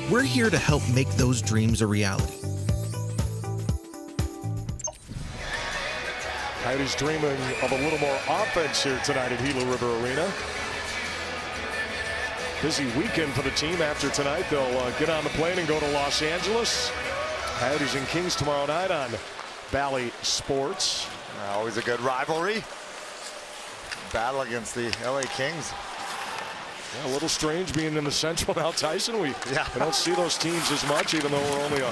[SPEAKER 6] We're here to help make those dreams a reality.
[SPEAKER 1] Coyotes dreaming of a little more offense here tonight at Gila River Arena. Busy weekend for the team. After tonight, they'll get on the plane and go to Los Angeles. Coyotes and Kings tomorrow night on Bally Sports.
[SPEAKER 2] Always a good rivalry. Battle against the LA Kings.
[SPEAKER 1] Yeah, a little strange being in the Central now, Tyson. We don't see those teams as much, even though we're only a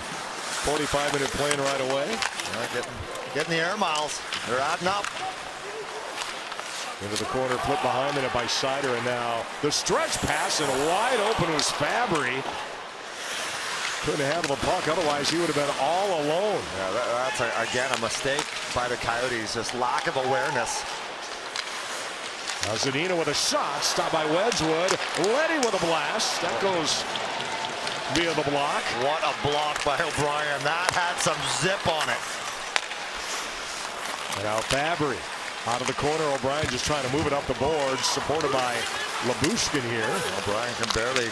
[SPEAKER 1] 45-minute plane right away.
[SPEAKER 2] Getting the air miles. They're adding up.
[SPEAKER 1] Into the corner, flip behind the net by Sider, and now the stretch pass, and wide open was Fabry. Couldn't handle the puck, otherwise he would have been all alone.
[SPEAKER 2] Yeah, that's again a mistake by the Coyotes, just lack of awareness.
[SPEAKER 1] Now Zadina with a shot, stopped by Wedgwood. Letty with a blast. That goes via the block.
[SPEAKER 2] What a block by O'Brien. That had some zip on it.
[SPEAKER 1] And now Fabry out of the corner. O'Brien just trying to move it up the boards, supported by Labushkin here.
[SPEAKER 2] O'Brien can barely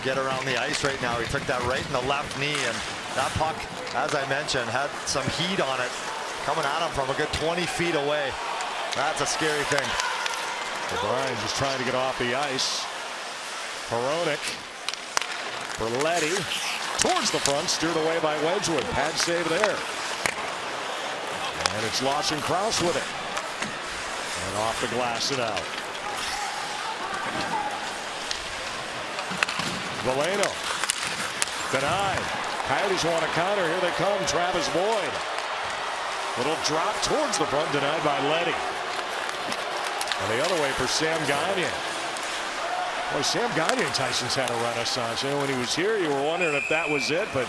[SPEAKER 2] get around the ice right now. He took that right in the left knee, and that puck, as I mentioned, had some heat on it coming at him from a good 20 feet away. That's a scary thing.
[SPEAKER 1] O'Brien just trying to get off the ice. Hronek for Letty. Towards the front, steered away by Wedgwood. Pad save there. And it's Lawson Krause with it. And off the glass and out. Valeno denied. Coyotes want a counter. Here they come. Travis Boyd Little drop towards the front, denied by Leddy. And the other way for Sam Gagner. Boy, Sam Gagner, Tyson's had a renaissance. You know, when he was here, you were wondering if that was it, but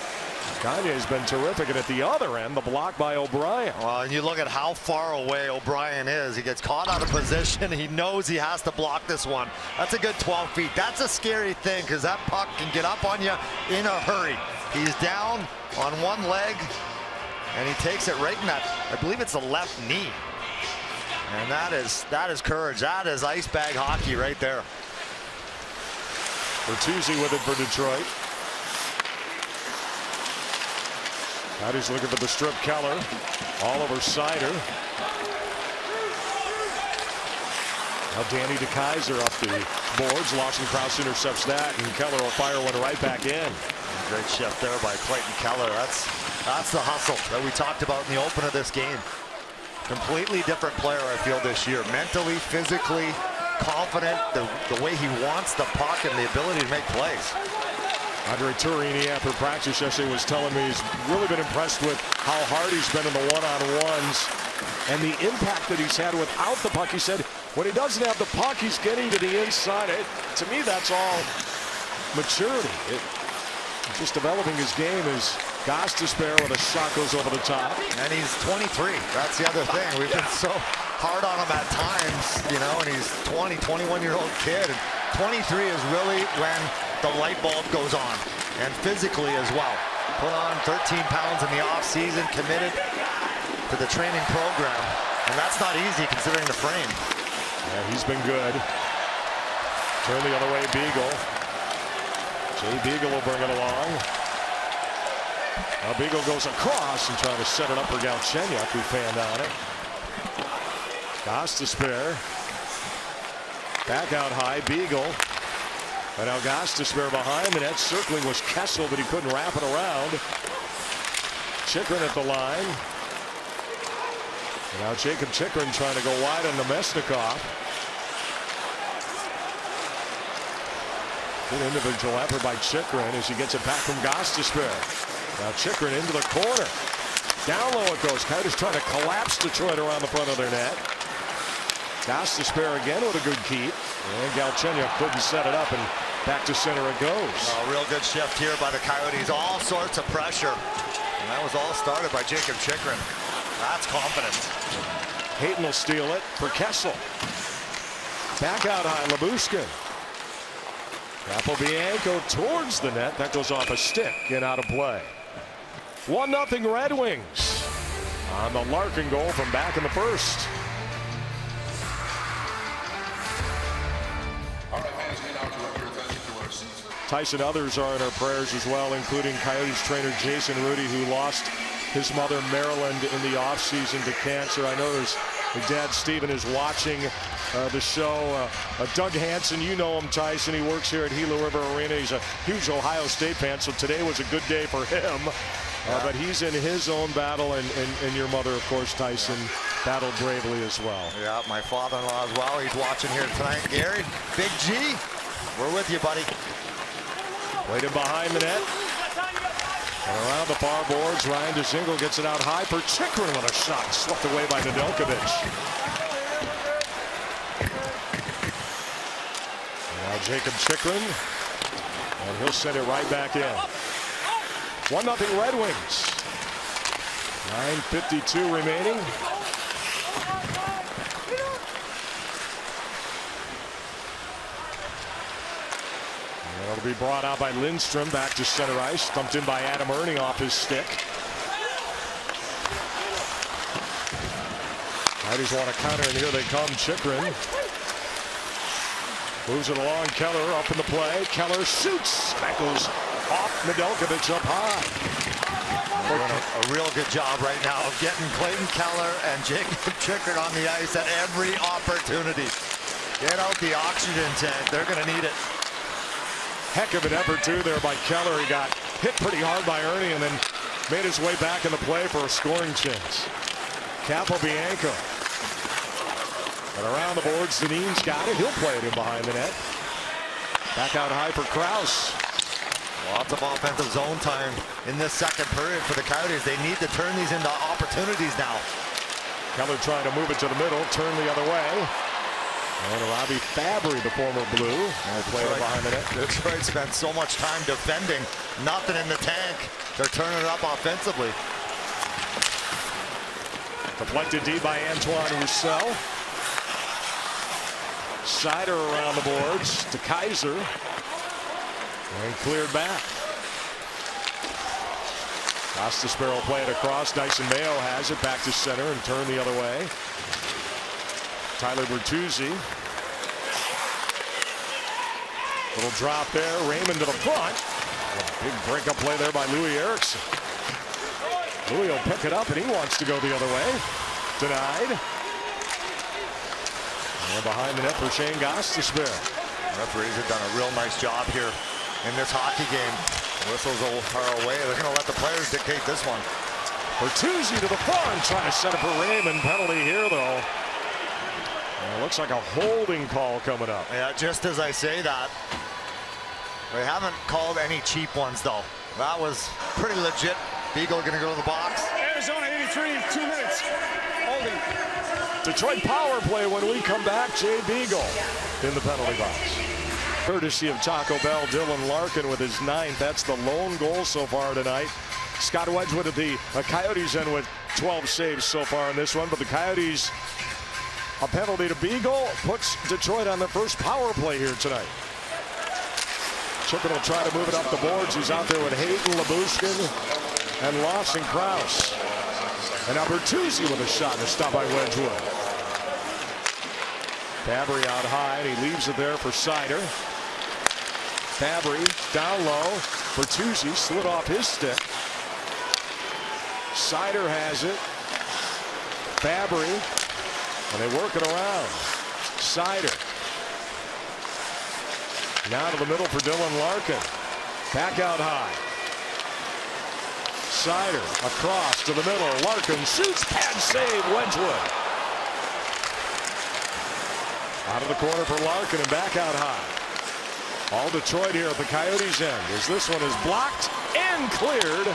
[SPEAKER 1] Gagner has been terrific. And at the other end, the block by O'Brien.
[SPEAKER 2] Well, and you look at how far away O'Brien is. He gets caught out of position. He knows he has to block this one. That's a good 12 feet. That's a scary thing because that puck can get up on you in a hurry. He's down on one leg, and he takes it right in that, I believe it's the left knee. And that is courage. That is ice bag hockey right there.
[SPEAKER 1] Bertuzzi with it for Detroit. Now he's looking for the strip. Keller. Oliver Sider. Now Danny DeKeyser up the boards. Lawson Krause intercepts that, and Keller will fire one right back in.
[SPEAKER 2] Great shift there by Clayton Keller. That's the hustle that we talked about in the open of this game. Completely different player, I feel, this year. Mentally, physically, confident, the way he wants the puck and the ability to make plays.
[SPEAKER 1] Andre Turini, after practice yesterday, was telling me he's really been impressed with how hard he's been in the one-on-ones and the impact that he's had without the puck. He said when he doesn't have the puck, he's getting to the inside. To me, that's all maturity. Just developing his game as Gostisbehere with a shot goes over the top.
[SPEAKER 2] And he's 23. That's the other thing. We've been so hard on him at times, you know, and he's 20, 21-year-old kid. And 23 is really when the light bulb goes on, and physically as well. Put on 13 pounds in the offseason, committed to the training program. And that's not easy considering the frame.
[SPEAKER 1] Yeah, he's been good. Turn the other way, Beagle. Jay Beagle will bring it along. Now Beagle goes across and trying to set it up for Galchenyuk, who fanned on it. Gostisbehere. Back out high, Beagle. And now Gostisbehere behind the net. Circling was Kessel, but he couldn't wrap it around. Chychrun at the line. And now Jacob Chychrun trying to go wide on Nemesnikov. Good individual effort by Chychrun as he gets it back from Gostisbehere. Now Chychrun into the corner. Down low it goes. Coyotes trying to collapse Detroit around the front of their net. Gostisbehere again with a good keep. And Galchenyuk couldn't set it up, and back to center it goes.
[SPEAKER 2] A real good shift here by the Coyotes. All sorts of pressure. And that was all started by Jacob Chychrun. That's confidence.
[SPEAKER 1] Hayton will steal it for Kessel. Back out high, Lyubushkin. Capobianco towards the net. That goes off a stick and out of play. 1-0 Red Wings on the Larkin goal from back in the first. Tyson, others are in our prayers as well, including Coyotes trainer Jason Rudy, who lost his mother Maryland in the offseason to cancer. I know there's dad Stephen is watching the show. Doug Hansen, you know him, Tyson. He works here at Gila River Arena. He's a huge Ohio State fan, so today was a good day for him. But he's in his own battle, and your mother, of course, Tyson, battled bravely as well.
[SPEAKER 2] Yeah, my father-in-law as well. He's watching here tonight. Gary, Big G, we're with you, buddy.
[SPEAKER 1] Played him behind the net. And around the far boards, Ryan Dzingel gets it out high for Chychrun with a shot swept away by Nedeljkovic. Now Jacob Chychrun, and he'll send it right back in. 1-0 Red Wings. 9:52 remaining. It'll be brought out by Lindstrom back to center ice. Stumped in by Adam Ernie off his stick. Coyotes want to counter, and here they come. Chychrun moves it along. Keller up in the play. Keller shoots. That goes off Nedeljkovic up high.
[SPEAKER 2] Doing a real good job right now of getting Clayton Keller and Jacob Chychrun on the ice at every opportunity. Get out the oxygen tank. They're going to need it.
[SPEAKER 1] Heck of an effort, too, there by Keller. He got hit pretty hard by Ernie and then made his way back in the play for a scoring chance. Capobianco. And around the boards, Dineen's got it. He'll play it in behind the net. Back out high for Krause.
[SPEAKER 2] Lots of offensive zone time in this second period for the Coyotes. They need to turn these into opportunities now.
[SPEAKER 1] Keller trying to move it to the middle, turn the other way. And Robbie Fabry, the former Blue, player behind the net.
[SPEAKER 2] Detroit spent so much time defending, nothing in the tank. They're turning it up offensively.
[SPEAKER 1] Deflected deep by Antoine Roussel. Sider around the boards to Kaiser. And cleared back. Gostisbehere play it across. Dyson Mayo has it back to center and turn the other way. Tyler Bertuzzi. Little drop there. Raymond to the front. A big breakup play there by Louis Eriksson. Louis will pick it up and he wants to go the other way. Denied. And behind the net for Shane Gostisbehere.
[SPEAKER 2] Referees have done a real nice job here in this hockey game. Whistles are away. They're going to let the players dictate this one.
[SPEAKER 1] Bertuzzi to the front, trying to set up a Raymond. Penalty here, though. And it looks like a holding call coming up.
[SPEAKER 2] Yeah, just as I say that. They haven't called any cheap ones, though. That was pretty legit. Beagle going to go to the box.
[SPEAKER 3] Arizona 83, 2 minutes. Holding.
[SPEAKER 1] Detroit power play when we come back. Jay Beagle in the penalty box. Courtesy of Taco Bell, Dylan Larkin with his 9th. That's the lone goal so far tonight. Scott Wedgwood at the Coyotes end with 12 saves so far in this one. But the Coyotes, a penalty to Beagle, puts Detroit on the first power play here tonight. Chicken will try to move it up the boards. He's out there with Hayden, Lyubushkin, and Lawson Krause. And now Bertuzzi with a shot and a stop by Wedgwood. Fabry out high, and he leaves it there for Sider. Fabry down low. Bertuzzi slid off his stick. Sider has it. Fabry, and they work it around. Sider. Now to the middle for Dylan Larkin. Back out high. Sider across to the middle. Larkin shoots, pad save, Wedgwood. Out of the corner for Larkin and back out high. All Detroit here at the Coyotes end as this one is blocked and cleared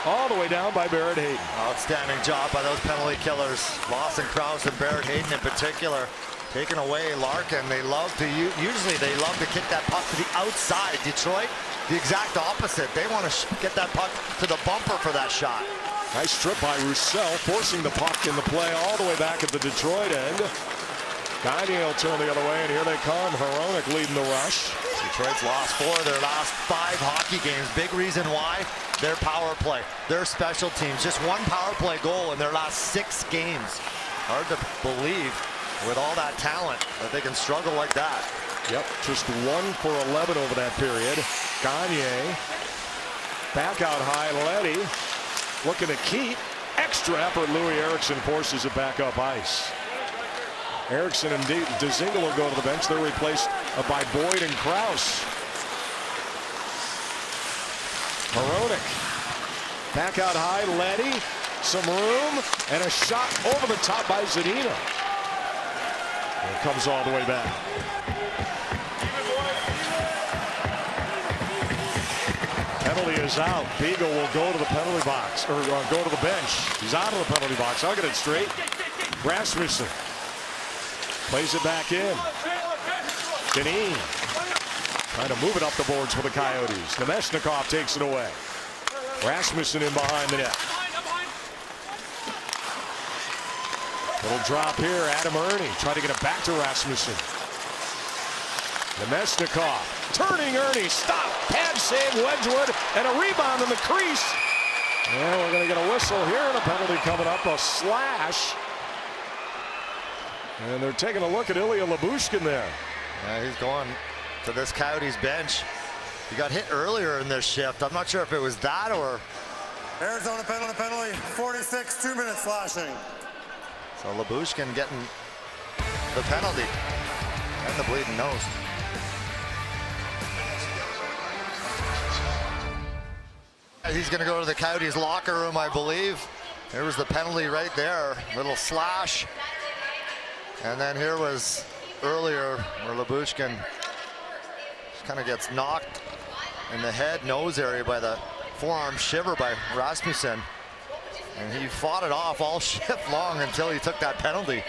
[SPEAKER 1] all the way down by Barrett Hayton.
[SPEAKER 2] Outstanding job by those penalty killers. Lawson Krause and Barrett Hayton in particular. Taking away Larkin. They love to usually they love to kick that puck to the outside. Detroit, the exact opposite. They want to get that puck to the bumper for that shot.
[SPEAKER 1] Nice strip by Roussel, forcing the puck in the play all the way back at the Detroit end. Gagne will turn the other way, and here they come. Hronek leading the rush.
[SPEAKER 2] Detroit's lost 4 of their last 5 hockey games. Big reason why? Their power play, their special teams. Just one power play goal in their last 6 games. Hard to believe with all that talent that they can struggle like that.
[SPEAKER 1] Yep, just 1 for 11 over that period. Gagne back out high. Leddy looking to keep. Extra effort. Louis Eriksson forces it back up ice. Eriksson and Dzingel will go to the bench. They're replaced by Boyd and Krause. Hronek back out high. Leddy, some room, and a shot over the top by Zadina. It comes all the way back. Penalty is out. Beagle will go to the penalty box, or go to the bench. He's out of the penalty box. I'll get it straight. Rasmussen plays it back in. Deneen trying to move it up the boards for the Coyotes. Nemeshnikov takes it away. Rasmussen in behind the net. Little drop here. Adam Ernie trying to get it back to Rasmussen. Nemeshnikov turning Ernie. Stop. Pad save Wedgwood and a rebound in the crease. And we're going to get a whistle here and a penalty coming up. A slash. And they're taking a look at Ilya Lyubushkin there.
[SPEAKER 2] Yeah, he's going to this Coyotes bench. He got hit earlier in this shift. I'm not sure if it was that or...
[SPEAKER 3] Arizona penalty, 46, 2 minutes slashing.
[SPEAKER 2] So Lyubushkin getting the penalty and the bleeding nose. He's going to go to the Coyotes locker room, I believe. There was the penalty right there. Little slash. And then here was earlier where Lyubushkin kind of gets knocked in the head nose area by the forearm shiver by Rasmussen. And he fought it off all shift long until he took that penalty.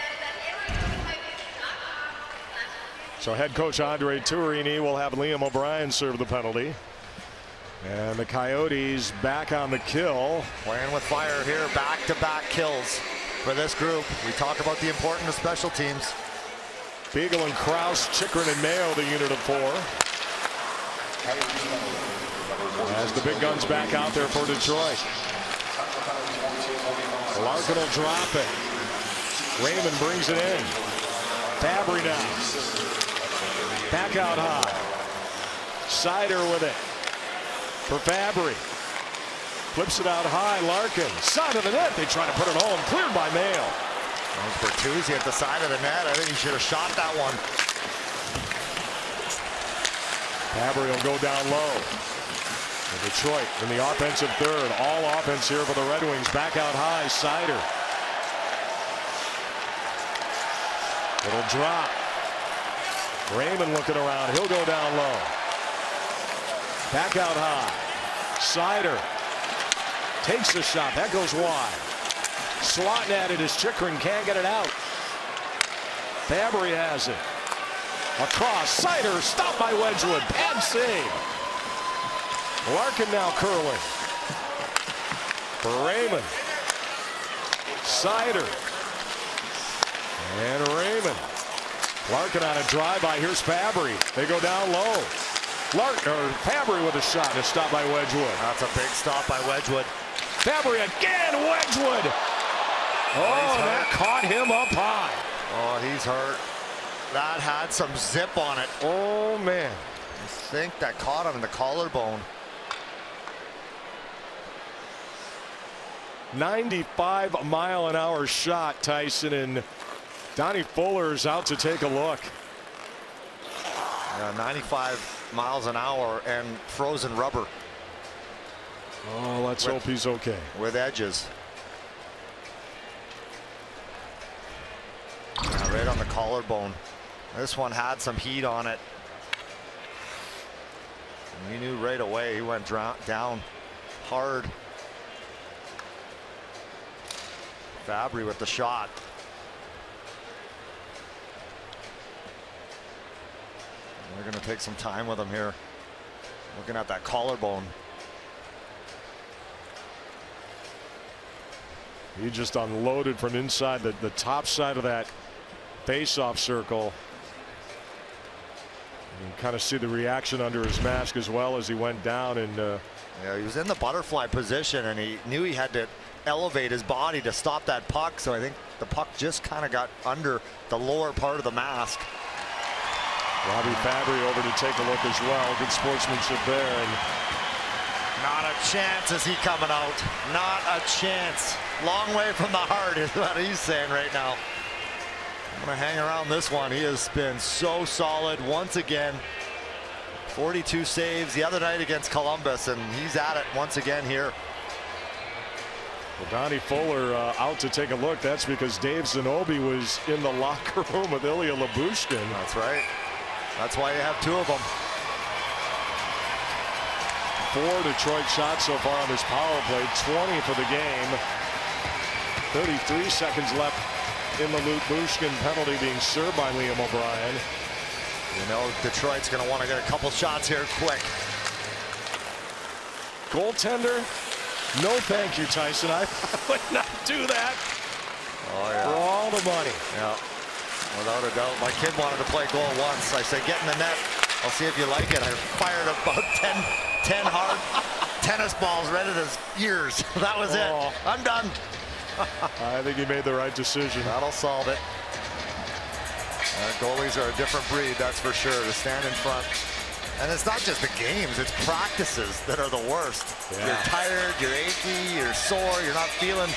[SPEAKER 1] So head coach Andre Turini will have Liam O'Brien serve the penalty. And the Coyotes back on the kill.
[SPEAKER 2] Playing with fire here, back-to-back kills for this group. We talk about the importance of special teams.
[SPEAKER 1] Beagle and Krause, Chikrin and Mayo, the unit of 4. As the big guns back out there for Detroit. Larkin will drop it. Raymond brings it in. Fabry now. Back out high. Sider with it. For Fabry. Flips it out high. Larkin. Side of the net. They try to put it home. Cleared by Mayo.
[SPEAKER 2] There's Bertuzzi at the side of the net. I think he should have shot that one.
[SPEAKER 1] Fabry will go down low. And Detroit in the offensive third. All offense here for the Red Wings. Back out high. Sider. It'll drop. Raymond looking around. He'll go down low. Back out high. Sider takes the shot. That goes wide. Swatting at it as Chikrin can't get it out. Fabry has it. Across. Sider stopped by Wedgwood. Bad save. Larkin now curling. For Raymond. Sider. And Raymond. Larkin on a drive-by. Here's Fabry. They go down low. Fabry with a shot and a stop by Wedgwood.
[SPEAKER 2] That's a big stop by Wedgwood.
[SPEAKER 1] Fabry again. Wedgwood. Oh, that caught him up high.
[SPEAKER 2] Oh, he's hurt. That had some zip on it.
[SPEAKER 1] Oh, man.
[SPEAKER 2] I think that caught him in the collarbone.
[SPEAKER 1] 95-mile-an-hour shot, Tyson, and Donnie Fuller's out to take a look.
[SPEAKER 2] 95 miles an hour and frozen rubber.
[SPEAKER 1] Oh, let's hope he's okay.
[SPEAKER 2] With edges. Yeah, right on the collarbone. This one had some heat on it. And we knew right away he went down hard. Fabry with the shot. They're going to take some time with him here. Looking at that collarbone.
[SPEAKER 1] He just unloaded from inside the top side of that face-off circle. You can kind of see the reaction under his mask as well as he went down. And
[SPEAKER 2] yeah, he was in the butterfly position and he knew he had to elevate his body to stop that puck. So I think the puck just kind of got under the lower part of the mask.
[SPEAKER 1] Robbie Fabry over to take a look as well. Good sportsmanship there. And
[SPEAKER 2] not a chance is he coming out. Not a chance. Long way from the heart is what he's saying right now. I'm going to hang around this one. He has been so solid once again. 42 saves the other night against Columbus, and he's at it once again here.
[SPEAKER 1] Well, Donnie Fuller out to take a look. That's because Dave Zanobi was in the locker room with Ilya Lyubushkin.
[SPEAKER 2] That's right. That's why you have 2 of them.
[SPEAKER 1] 4 Detroit shots so far on this power play. 20 for the game. 33 seconds left in the Lyubushkin penalty being served by Liam O'Brien.
[SPEAKER 2] You know Detroit's going to want to get a couple shots here quick.
[SPEAKER 1] Goaltender? No thank you, Tyson. I would not do that.
[SPEAKER 2] Oh, yeah.
[SPEAKER 1] For all the money.
[SPEAKER 2] Yeah, without a doubt. My kid wanted to play goal once. I said, get in the net. I'll see if you like it. I fired about 10 hard tennis balls right at his ears. That was it. I'm done.
[SPEAKER 1] I think he made the right decision.
[SPEAKER 2] That'll solve it. Goalies are a different breed, that's for sure, to stand in front. And it's not just the games, it's practices that are the worst. Yeah. You're tired, you're achy, you're sore, you're not feeling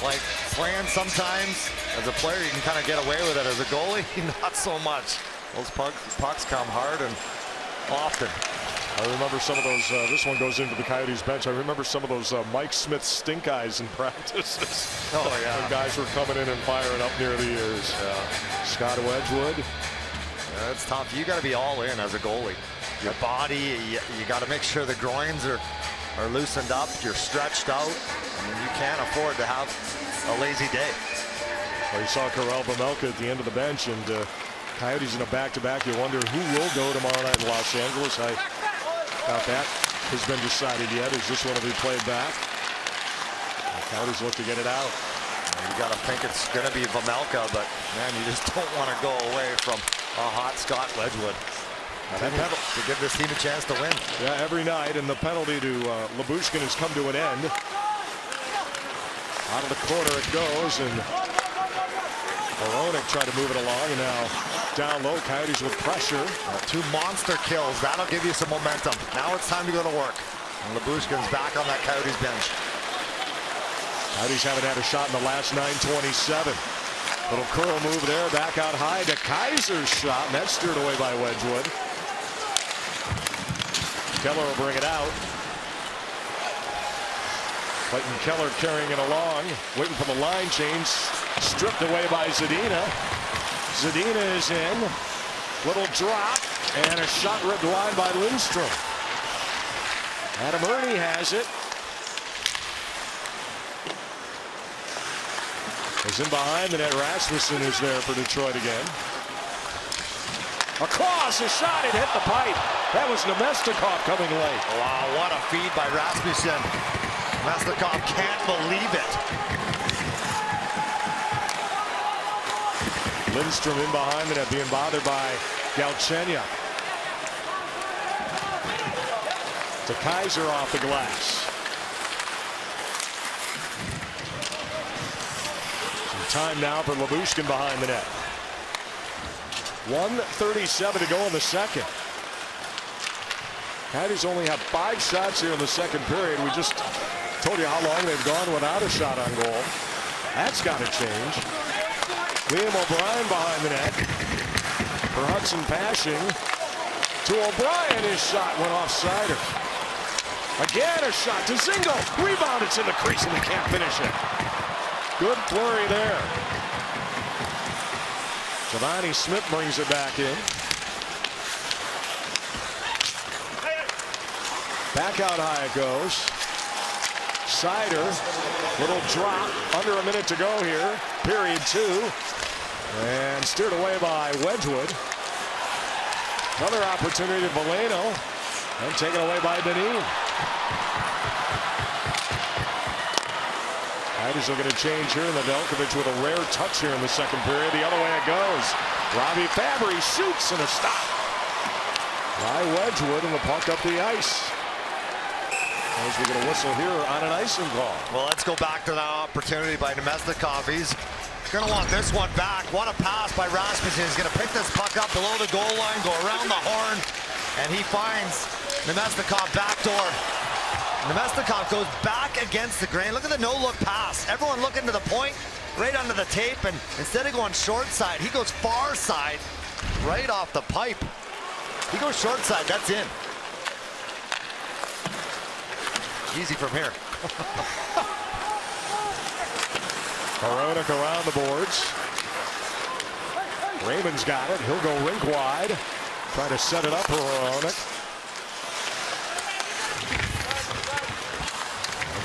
[SPEAKER 2] like playing sometimes. As a player, you can kind of get away with it. As a goalie, not so much. Those pucks come hard and often.
[SPEAKER 1] I remember some of those, this one goes into the Coyotes bench. I remember some of those Mike Smith stink eyes in practices.
[SPEAKER 2] Oh, yeah.
[SPEAKER 1] The guys were coming in and firing up near the ears.
[SPEAKER 2] Yeah.
[SPEAKER 1] Scott Wedgwood.
[SPEAKER 2] Yeah, it's tough. You got to be all in as a goalie. your body, you got to make sure the groins are loosened up, you're stretched out. I mean, you can't afford to have a lazy day.
[SPEAKER 1] Well, you saw Karel Vejmelka at the end of the bench, and Coyotes in a back-to-back. You wonder who will go tomorrow night in Los Angeles. I doubt that has been decided yet. Is this one to be played back? The Coyotes look to get it out.
[SPEAKER 2] You got to think it's going to be Vejmelka, but man, you just don't want to go away from a hot Scott Wedgwood. To give this team a chance to win.
[SPEAKER 1] Yeah, every night, and the penalty to Lyubushkin has come to an end. Out of the corner it goes, and Hronek tried to move it along, and now down low, Coyotes with pressure.
[SPEAKER 2] 2 monster kills, that'll give you some momentum. Now it's time to go to work. And Lyubushkin's back on that Coyotes bench.
[SPEAKER 1] Coyotes haven't had a shot in the last 9:27. Little curl move there, back out high to Kaiser's shot, and that's steered away by Wedgwood. Keller will bring it out. Clayton Keller carrying it along, waiting for the line change, stripped away by Zadina. Zadina is in, little drop, and a shot ripped wide by Lindstrom. Adam Ernie has it. Is in behind the net. Rasmussen is there for Detroit again. Across, a shot, it hit the pipe. That was Nemestikov coming late.
[SPEAKER 2] Wow, what a feed by Rasmussen. Nemestikov can't believe it.
[SPEAKER 1] Lindstrom in behind the net, being bothered by Galchenyuk. To Kaiser off the glass. Time now for Lyubushkin behind the net. 1:37 to go in the second. Coyotes only have 5 shots here in the second period. We just told you how long they've gone without a shot on goal. That's got to change. Liam O'Brien behind the net for Hudson Pashing. To O'Brien, his shot went off-sider. Again a shot to Zingo. Rebound, it's in the crease and they can't finish it. Good flurry there. Giovanni Smith brings it back in. Back out high it goes. Sider, little drop, under a minute to go here. Period 2. And steered away by Wedgwood. Another opportunity to Veleno. And taken away by Benin. Coyotes are going to change here. Nedeljkovic with a rare touch here in the second period. The other way it goes. Robbie Fabry shoots and a stop by Wedgwood, and the puck up the ice. As we get a whistle here on an icing call.
[SPEAKER 2] Well, let's go back to that opportunity by Nemestikov. He's going to want this one back. What a pass by Rasmussen. He's going to pick this puck up below the goal line, go around the horn, and he finds Nemestikov backdoor. Nemestikov goes back against the grain. Look at the no-look pass. Everyone looking to the point, right under the tape, and instead of going short side, he goes far side, right off the pipe. He goes short side, that's in. Easy from here.
[SPEAKER 1] Hronek around the boards. Raymond's got it. He'll go rink wide. Try to set it up for Hronek.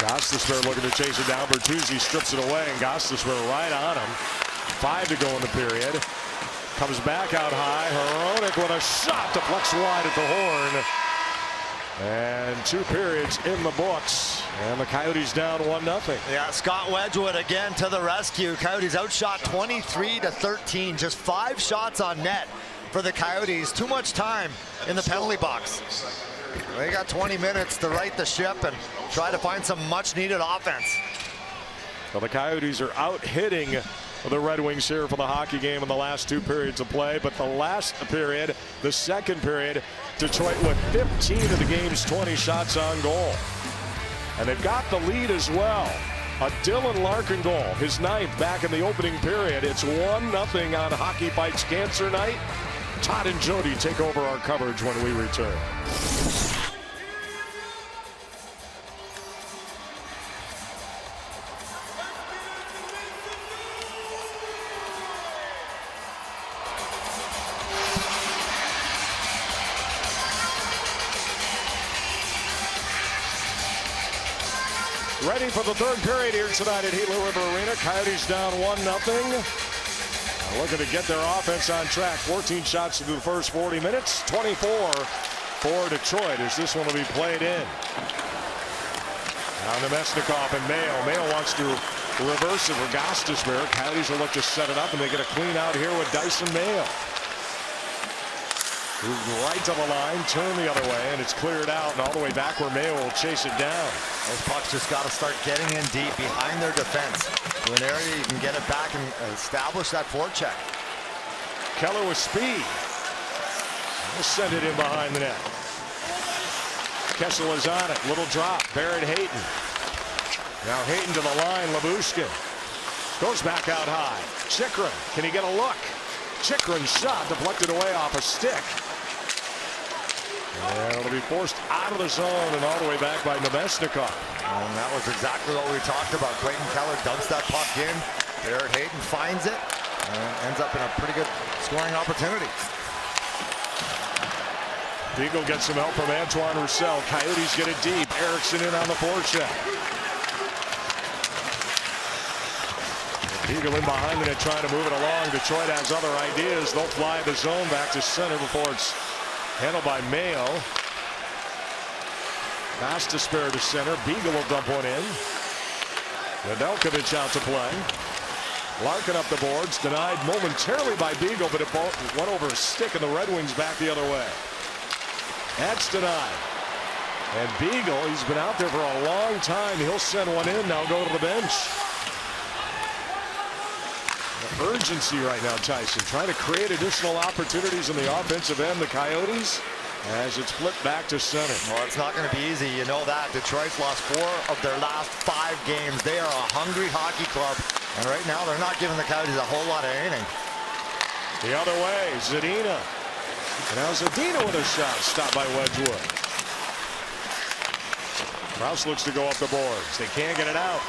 [SPEAKER 1] Gostisbehere looking to chase it down. Bertuzzi strips it away, and Gostisbehere right on him. 5 to go in the period. Comes back out high. Hronek with a shot, deflects wide at the horn. And 2 periods in the books. And the Coyotes down 1-0.
[SPEAKER 2] Yeah, Scott Wedgwood again to the rescue. Coyotes outshot 23-13. Just 5 shots on net for the Coyotes. Too much time in the penalty box. They got 20 minutes to right the ship and try to find some much-needed offense.
[SPEAKER 1] Well, the Coyotes are out hitting the Red Wings here for the hockey game in the last 2 periods of play. But the last period, the second period, Detroit with 15 of the game's 20 shots on goal. And they've got the lead as well. A Dylan Larkin goal, his 9th back in the opening period. It's 1-0 on Hockey Fights Cancer Night. Todd and Jody take over our coverage when we return. Ready for the third period here tonight at Gila River Arena. Coyotes down 1-0. Looking to get their offense on track. 14 shots into the first 40 minutes. 24 for Detroit as this one will be played in. Now Nemesnikov and Mayo. Mayo wants to reverse it for Gostisbehere. Coyotes will look to set it up, and they get a clean out here with Dyson Mayo. Move right to the line, turn the other way, and it's cleared out and all the way back where Mayo will chase it down.
[SPEAKER 2] Those pucks just got to start getting in deep behind their defense to an area you can get it back and establish that forecheck.
[SPEAKER 1] Keller with speed. We'll send it in behind the net. Kessel is on it. Little drop. Barrett Hayton. Now Hayton to the line. Labushkin goes back out high. Chychrun. Can he get a look? Chychrun's shot deflected away off a stick. And it'll be forced out of the zone and all the way back by Nemesnikov.
[SPEAKER 2] And that was exactly what we talked about. Clayton Keller dumps that puck in. Barrett Hayton finds it and ends up in a pretty good scoring opportunity.
[SPEAKER 1] Beagle gets some help from Antoine Roussel. Coyotes get it deep. Eriksson in on the forecheck. Beagle in behind the net trying to move it along. Detroit has other ideas. They'll fly the zone back to center before it's handled by Mayo. Gostisbehere to center. Beagle will dump one in. Nedeljkovic out to play. Larkin up the boards. Denied momentarily by Beagle, but it went over a stick and the Red Wings back the other way. That's denied. And Beagle, he's been out there for a long time. He'll send one in. Now go to the bench. The urgency right now, Tyson, trying to create additional opportunities in the offensive end. The Coyotes, as it's flipped back to center.
[SPEAKER 2] Well, it's not going to be easy. You know that. Detroit's lost 4 of their last 5 games. They are a hungry hockey club. And right now, they're not giving the Coyotes a whole lot of anything.
[SPEAKER 1] The other way, Zadina. And now Zadina with a shot, stopped by Wedgwood. Krause looks to go up the boards. They can't get it out.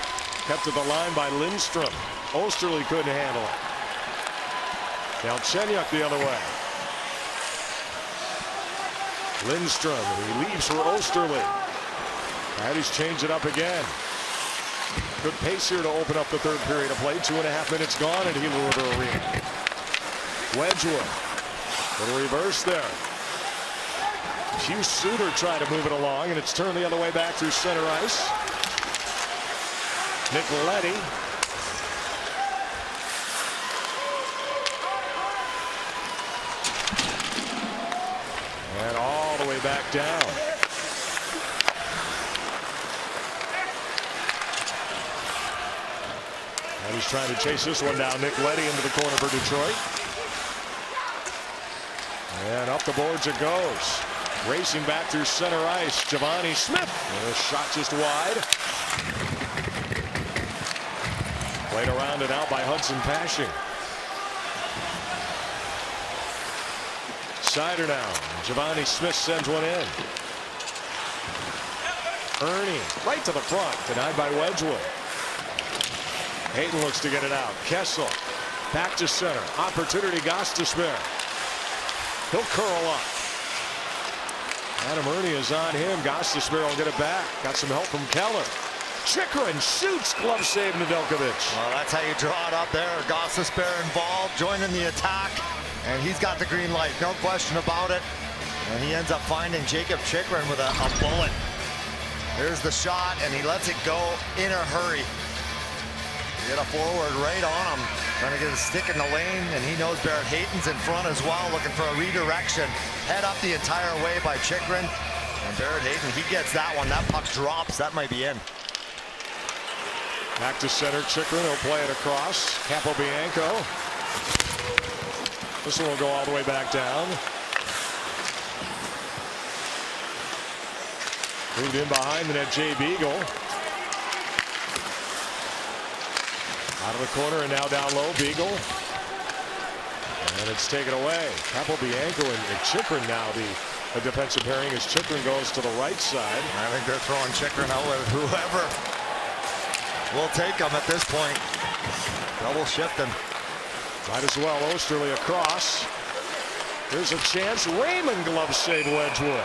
[SPEAKER 1] Kept to the line by Lindstrom. Osterley couldn't handle it. Galchenyuk the other way. Lindstrom, he leaves for Osterley. Coyotes change it up again. Good pace here to open up the third period of play. 2.5 minutes gone at Gila River Arena. Wedgwood. Little reverse there. Hugh Suter tried to move it along, and it's turned the other way back through center ice. Nick Leddy. And all the way back down. And he's trying to chase this one down. Nick Leddy into the corner for Detroit. And up the boards it goes. Racing back through center ice. Giovanni Smith. And a shot just wide. Played around and out by Hudson Pasching. Sider now. Giovanni Smith sends one in. Ernie right to the front. Denied by Wedgwood. Hayton looks to get it out. Kessel back to center. Opportunity Gostisbehere. He'll curl up. Adam Ernie is on him. Gostisbehere will get it back. Got some help from Keller. Chychrun shoots. Glove save Nedeljkovic.
[SPEAKER 2] Well, that's how you draw it up there. Gostisbehere involved, joining the attack. And he's got the green light, no question about it. And he ends up finding Jacob Chychrun with a bullet. There's the shot, and he lets it go in a hurry. Get a forward right on him, trying to get a stick in the lane, and he knows Barrett Hayton's in front as well, looking for a redirection. Head up the entire way by Chychrun, and Barrett Hayton, he gets that one. That puck drops. That might be in.
[SPEAKER 1] Back to center. Chychrun will play it across. Capobianco. This one will go all the way back down. Moved in behind the net, Jay Beagle. Out of the corner and now down low, Beagle. And it's taken away. Capobianco and Chychrun now the defensive pairing as Chychrun goes to the right side.
[SPEAKER 2] I think they're throwing Chychrun out with whoever will take him at this point. Double shifting.
[SPEAKER 1] Might as well. Osterley across. There's a chance. Raymond glove save Wedgwood.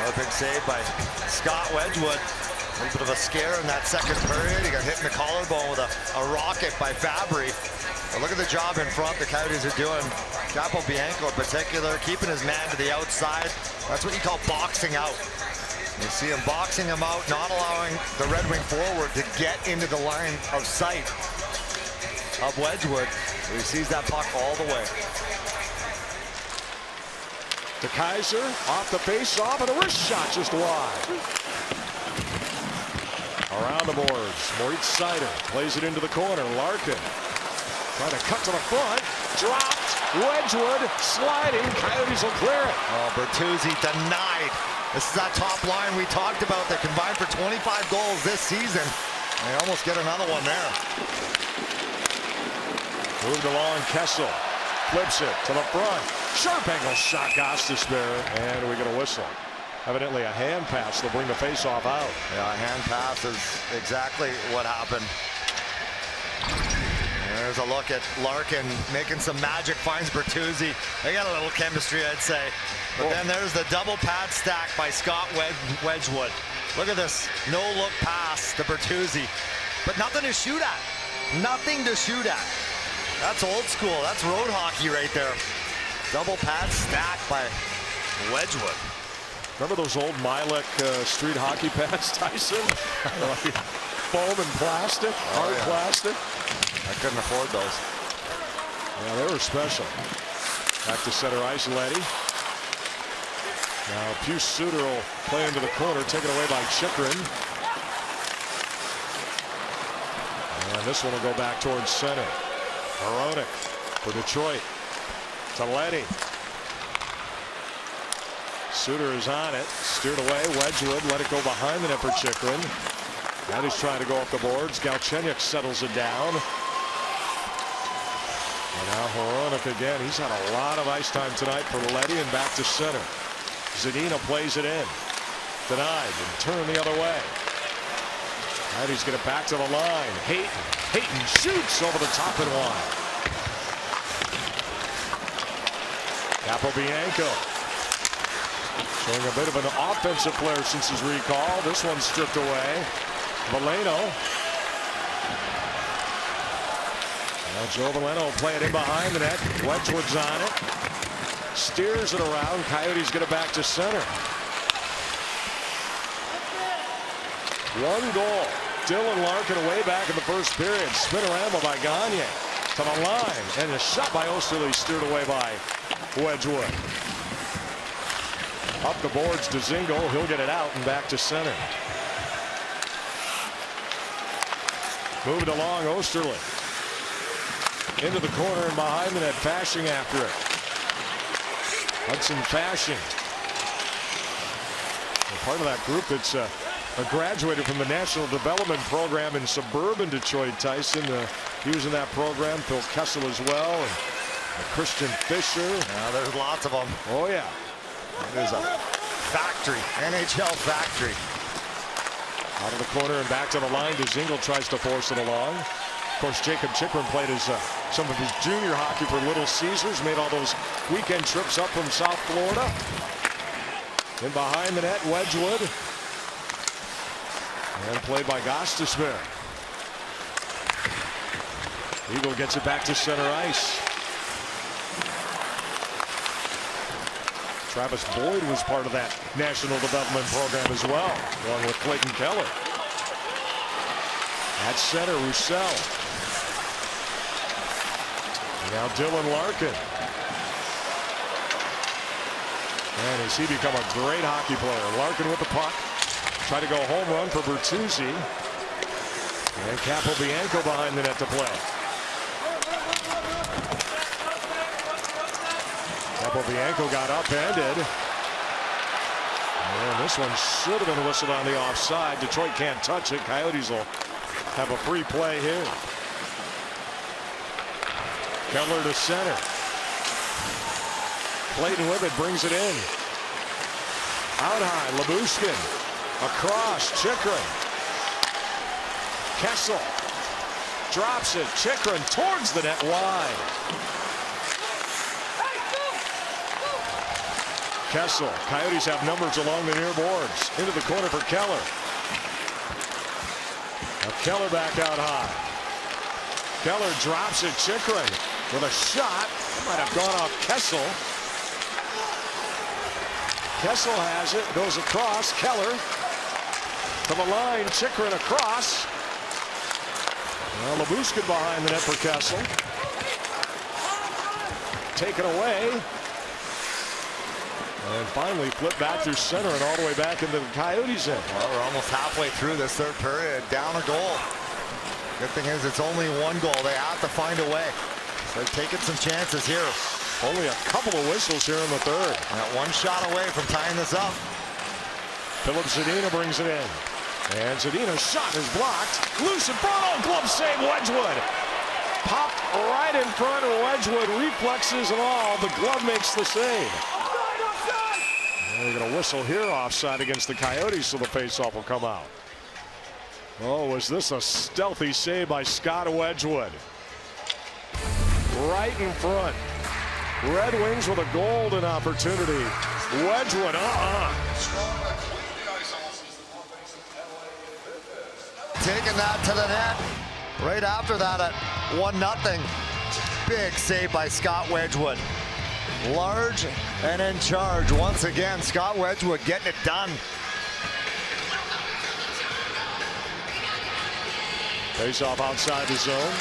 [SPEAKER 2] Another big save by Scott Wedgwood. A little bit of a scare in that second period. He got hit in the collarbone with a rocket by Fabry. But look at the job in front the Coyotes are doing. Capobianco in particular, keeping his man to the outside. That's what you call boxing out. You see him boxing him out, not allowing the Red Wing forward to get into the line of sight of Wedgwood. So he sees that puck all the way.
[SPEAKER 1] To Kaiser, off the face-off, and a wrist shot just wide. Around the boards, Moritz Seider plays it into the corner. Larkin trying to cut to the front, dropped. Wedgwood sliding. Coyotes will clear it.
[SPEAKER 2] Oh, Bertuzzi denied. This is that top line we talked about that combined for 25 goals this season. They almost get another one there.
[SPEAKER 1] Moved along, Kessel flips it to the front. Sharp angle shot, Gostisbehere, and we get a whistle. Evidently a hand pass to bring the face-off out.
[SPEAKER 2] Yeah, a hand pass is exactly what happened. There's a look at Larkin making some magic, finds Bertuzzi. They got a little chemistry, I'd say. But then there's the double pad stack by Scott Wedgwood. Look at this no-look pass to Bertuzzi. But nothing to shoot at. Nothing to shoot at. That's old school. That's road hockey right there. Double pad stack by Wedgwood.
[SPEAKER 1] Remember those old Milek street hockey pads, Tyson? Like foam and plastic, hard plastic.
[SPEAKER 2] I couldn't afford those.
[SPEAKER 1] Yeah, they were special. Back to center ice, Leddy. Now Pius Suter will play into the corner, taken away by Chychrun. And this one will go back towards center. Hronek for Detroit. To Leddy. Suter is on it. Steered away. Wedgwood let it go behind the net for Chychrun. Now he's trying to go up the boards. Galchenyuk settles it down. And now Hronek again. He's had a lot of ice time tonight for Leddy, and back to center. Zadina plays it in. Denied and turned the other way. Now he's going to back to the line. Hayton shoots over the top and wide. Capobianco showing a bit of an offensive player since his recall. This one's stripped away. Veleno. Now Joe Veleno will play it in behind the net. Wedgwood's on it. Steers it around. Coyotes get it back to center. One goal. Dylan Larkin way back in the first period. Spinorama by Gagne to the line. And a shot by Osterley steered away by Wedgwood. Up the boards to Zingo. He'll get it out and back to center. Moved along, Osterley. Into the corner and behind the net. Fasching after it. Hudson Fasching. Part of that group that's graduated from the National Development Program in suburban Detroit, Tyson. He was in that program. Phil Kessel as well. And Christian Fisher.
[SPEAKER 2] Yeah, there's lots of them.
[SPEAKER 1] Oh, yeah.
[SPEAKER 2] There's a factory, NHL factory.
[SPEAKER 1] Out of the corner and back to the line. Dzingel tries to force it along. Of course, Jacob Chychrun played some of his junior hockey for Little Caesars. Made all those weekend trips up from South Florida. In behind the net, Wedgwood. And played by Gostisbehere. Eagle gets it back to center ice. Travis Boyd was part of that National Development Program as well, along with Clayton Keller. At center, Roussel. And now Dylan Larkin. And has he become a great hockey player? Larkin with the puck. Try to go home run for Bertuzzi. And Capobianco behind the net to play. Capobianco got upended. And this one should have been whistled on the offside. Detroit can't touch it. Coyotes will have a free play here. Keller to center. Clayton with it, brings it in. Out high, Lyubushkin. Across, Chychrun. Kessel drops it. Chychrun towards the net wide. Kessel. Coyotes have numbers along the near boards. Into the corner for Keller. Now Keller back out high. Keller drops it. Chychrun with a shot. Might have gone off Kessel. Kessel has it. Goes across. Keller to the line. Chychrun across. Well, Labushkin behind the net for Kessel. Taken away. And finally flipped back through center and all the way back into the Coyotes end.
[SPEAKER 2] Well, we're almost halfway through this third period. Down a goal. Good thing is it's only one goal. They have to find a way. So they're taking some chances here.
[SPEAKER 1] Only a couple of whistles here in the third.
[SPEAKER 2] Got one shot away from tying this up.
[SPEAKER 1] Philip Zadina brings it in. And Zadina's shot is blocked. Loose in front. Oh, glove save, Wedgwood. Popped right in front of Wedgwood. Reflexes and all. The glove makes the save. They're going to whistle here offside against the Coyotes, so the faceoff will come out. Oh, was this a stealthy save by Scott Wedgwood? Right in front. Red Wings with a golden opportunity. Wedgwood,
[SPEAKER 2] Taking that to the net. Right after that at 1-0. Big save by Scott Wedgwood. Large and in charge once again. Scott Wedgwood getting it done.
[SPEAKER 1] Face off outside the zone.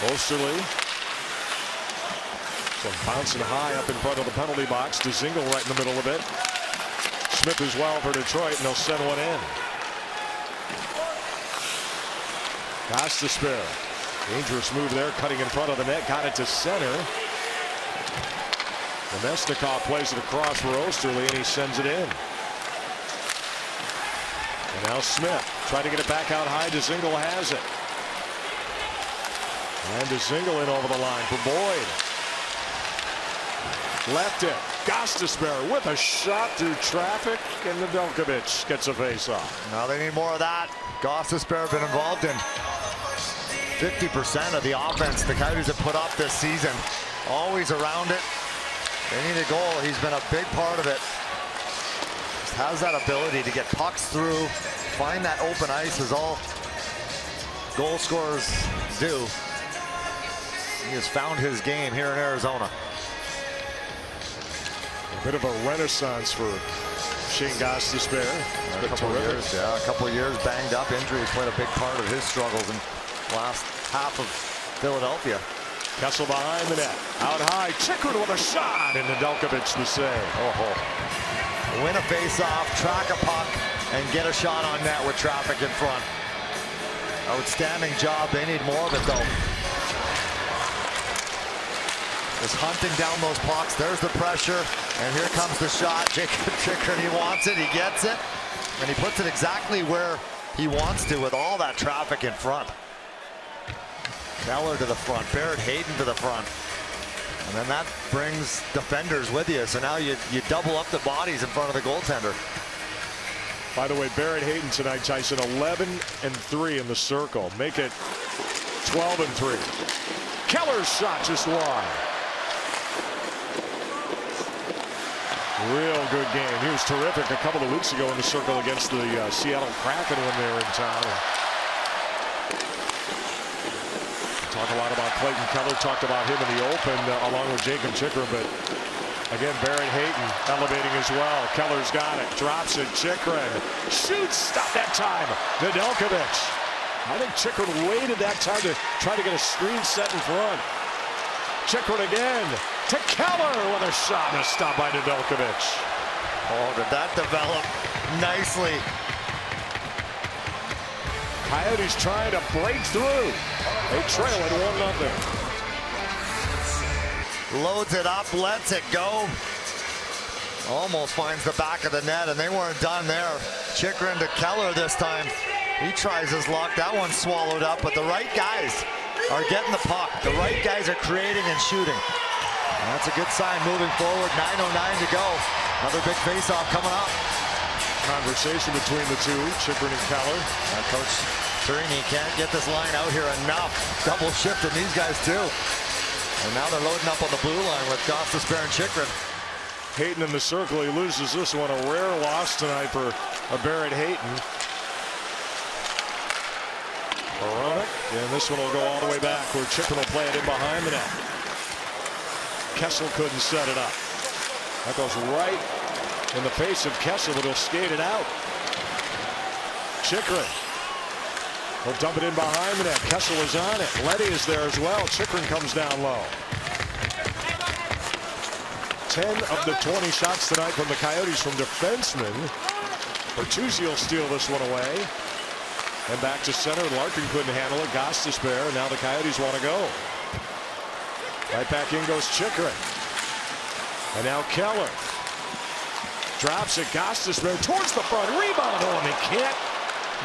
[SPEAKER 1] Osterley. Some bouncing high up in front of the penalty box. DeZingle right in the middle of it. Smith as well for Detroit, and they'll send one in. Gostisbehere. Dangerous move there, cutting in front of the net, got it to center. Nemesnikov plays it across for Osterley, and he sends it in. And now Smith trying to get it back out high. DeZingle has it. And DeZingle in over the line for Boyd. Left it. Gostisbehere with a shot through traffic, and Nedeljkovic gets a face-off.
[SPEAKER 2] Now they need more of that. Gostisbehere been involved in 50% of the offense the Coyotes have put up this season. Always around it. They need a goal. He's been a big part of it. Just has that ability to get pucks through, find that open ice, as all goal scorers do. He has found his game here in Arizona.
[SPEAKER 1] A bit of a renaissance for Shane Gostisbehere.
[SPEAKER 2] A couple of years banged up. Injuries played a big part of his struggles in the last half of Philadelphia.
[SPEAKER 1] Kessel behind the net. Out high. Chychrun with a shot. And Nedeljkovic the save.
[SPEAKER 2] Win a face-off, track a puck, and get a shot on net with traffic in front. Outstanding job. They need more of it, though. Just hunting down those pucks. There's the pressure. And here comes the shot. Jacob Chychrun, he wants it. He gets it. And he puts it exactly where he wants to with all that traffic in front. Keller to the front. Barrett Hayton to the front. And then that brings defenders with you. So now you double up the bodies in front of the goaltender.
[SPEAKER 1] By the way, Barrett Hayton tonight, Tyson, 11-3 in the circle. Make it 12-3. Keller's shot just wide. Real good game. He was terrific a couple of weeks ago in the circle against the Seattle Kraken when they were in town. Talk a lot about Clayton Keller. Talked about him in the open along with Jacob Chychrun. But again, Barrett Hayton elevating as well. Keller's got it. Drops it. Chychrun shoots. Stop that time. Nedeljkovic. I think Chychrun waited that time to try to get a screen set in front. Chychrun again to Keller with a shot and a stop by Nedeljkovic.
[SPEAKER 2] Oh, did that develop nicely?
[SPEAKER 1] Coyotes trying to break through. They trail it 1-0.
[SPEAKER 2] Loads it up, lets it go. Almost finds the back of the net, and they weren't done there. Chychrun to Keller this time. He tries his luck. That one's swallowed up, but the right guys are getting the puck. The right guys are creating and shooting. And that's a good sign moving forward. 9:09 to go. Another big face-off coming up.
[SPEAKER 1] Conversation between the two, Chychrun and Keller.
[SPEAKER 2] Coach Turini can't get this line out here enough. Double shifting these guys too. And now they're loading up on the blue line with Gostisbehere and Chychrun.
[SPEAKER 1] Hayton in the circle. He loses this one. A rare loss tonight for Barrett Hayton. Baronek, and this one will go all the way back where Chychrun will play it in behind the net. Kessel couldn't set it up. That goes right in the face of Kessel, but he'll skate it out. Chychrun. He'll dump it in behind the net. Kessel is on it. Leddy is there as well. Chychrun comes down low. 10 of the 20 shots tonight from the Coyotes from defensemen. Bertuzzi will steal this one away. And back to center. Larkin couldn't handle it. Gostisbehere. And now the Coyotes want to go. Right back in goes Chychrun. And now Keller. Drops it. Gostisbehere towards the front. Rebound. Oh, and they can't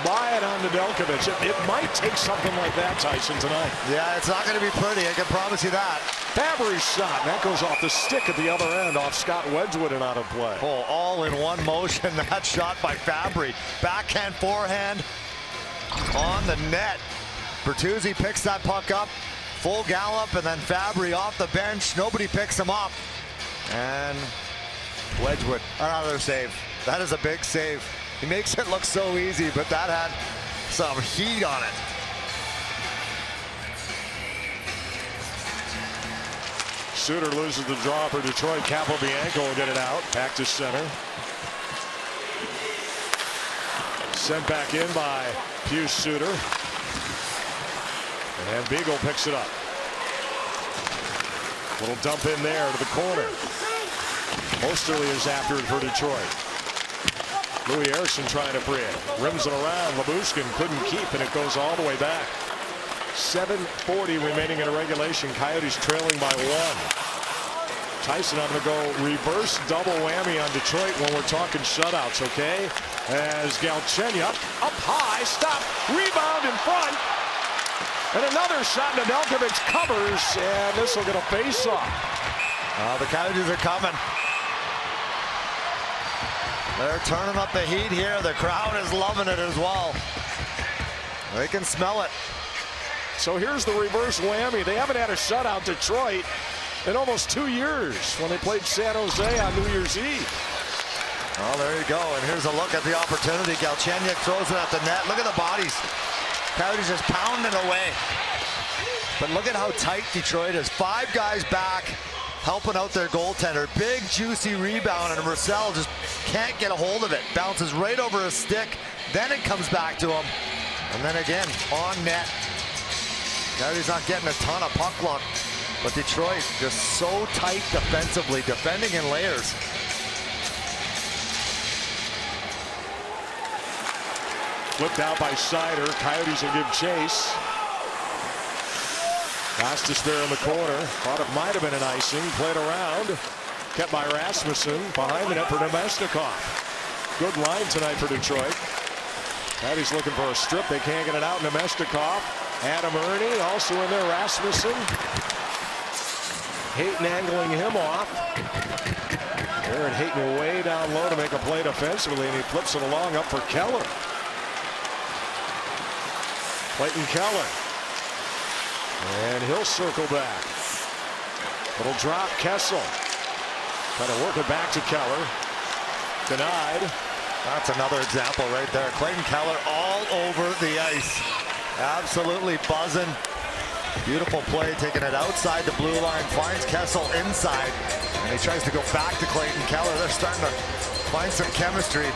[SPEAKER 1] buy it on Nedeljkovic. It might take something like that, Tyson, tonight.
[SPEAKER 2] Yeah, it's not going to be pretty. I can promise you that.
[SPEAKER 1] Fabry's shot. That goes off the stick at the other end, off Scott Wedgwood and out of play.
[SPEAKER 2] Oh, all in one motion. That shot by Fabry. Backhand, forehand on the net. Bertuzzi picks that puck up. Full gallop, and then Fabry off the bench. Nobody picks him up. And Wedgwood, another save. That is a big save. He makes it look so easy, but that had some heat on it.
[SPEAKER 1] Suter loses the draw for Detroit. Capobianco will get it out. Back to center. Sent back in by Pius Suter. And Beagle picks it up. Little dump in there to the corner. Osterley is after it for Detroit. Louis Eriksson trying to free it. Rims it around. Labushkin couldn't keep, and it goes all the way back. 7:40 remaining in a regulation. Coyotes trailing by 1. Tyson, I'm going to go reverse double whammy on Detroit when we're talking shutouts, okay? As Galchenyuk up high, stop, rebound in front. And another shot. Nedeljkovic covers, and this will get a face-off.
[SPEAKER 2] The Coyotes are coming. They're turning up the heat here. The crowd is loving it as well. They can smell it.
[SPEAKER 1] So here's the reverse whammy. They haven't had a shutout, Detroit, in almost 2 years when they played San Jose on New Year's Eve.
[SPEAKER 2] Oh, there you go. And here's a look at the opportunity. Galchenyuk throws it at the net. Look at the bodies. Coyotes just pounding away. But look at how tight Detroit is. 5 guys back, helping out their goaltender. Big, juicy rebound, and Marcel just can't get a hold of it. Bounces right over his stick. Then it comes back to him. And then again, on net. Coyotes not getting a ton of puck luck. But Detroit just so tight defensively, defending in layers.
[SPEAKER 1] Flipped out by Seider. Coyotes will give chase. Gostisbehere in the corner. Thought it might have been an icing. Played around. Kept by Rasmussen. Behind the net for Nemestikov. Good line tonight for Detroit. Coyotes looking for a strip. They can't get it out. Nemestikov. Adam Ernie also in there. Rasmussen. Hayton angling him off. Aaron Hayton way down low to make a play defensively, and he flips it along up for Keller. Clayton Keller. And he'll circle back. Little drop, Kessel. Trying to work it back to Keller. Denied.
[SPEAKER 2] That's another example right there. Clayton Keller all over the ice. Absolutely buzzing. Beautiful play, taking it outside the blue line, finds Kessel inside, and he tries to go back to Clayton Keller. They're starting to find some chemistry.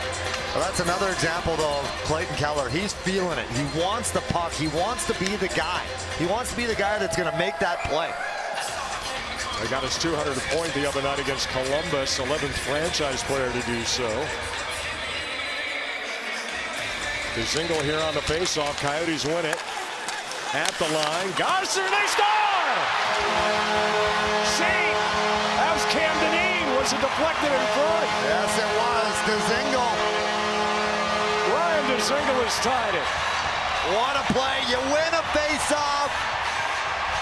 [SPEAKER 2] Well, that's another example, though, of Clayton Keller. He's feeling it. He wants the puck. He wants to be the guy. He wants to be the guy that's going to make that play.
[SPEAKER 1] They got his 200th point the other night against Columbus, 11th franchise player to do so. Dzingel here on the faceoff. Coyotes win it. At the line, Gosser, they score! See, that was Cam Dineen. Was it deflected in front?
[SPEAKER 2] Yes, it was. Dzingel.
[SPEAKER 1] Ryan Dzingel has tied it.
[SPEAKER 2] What a play. You win a face-off.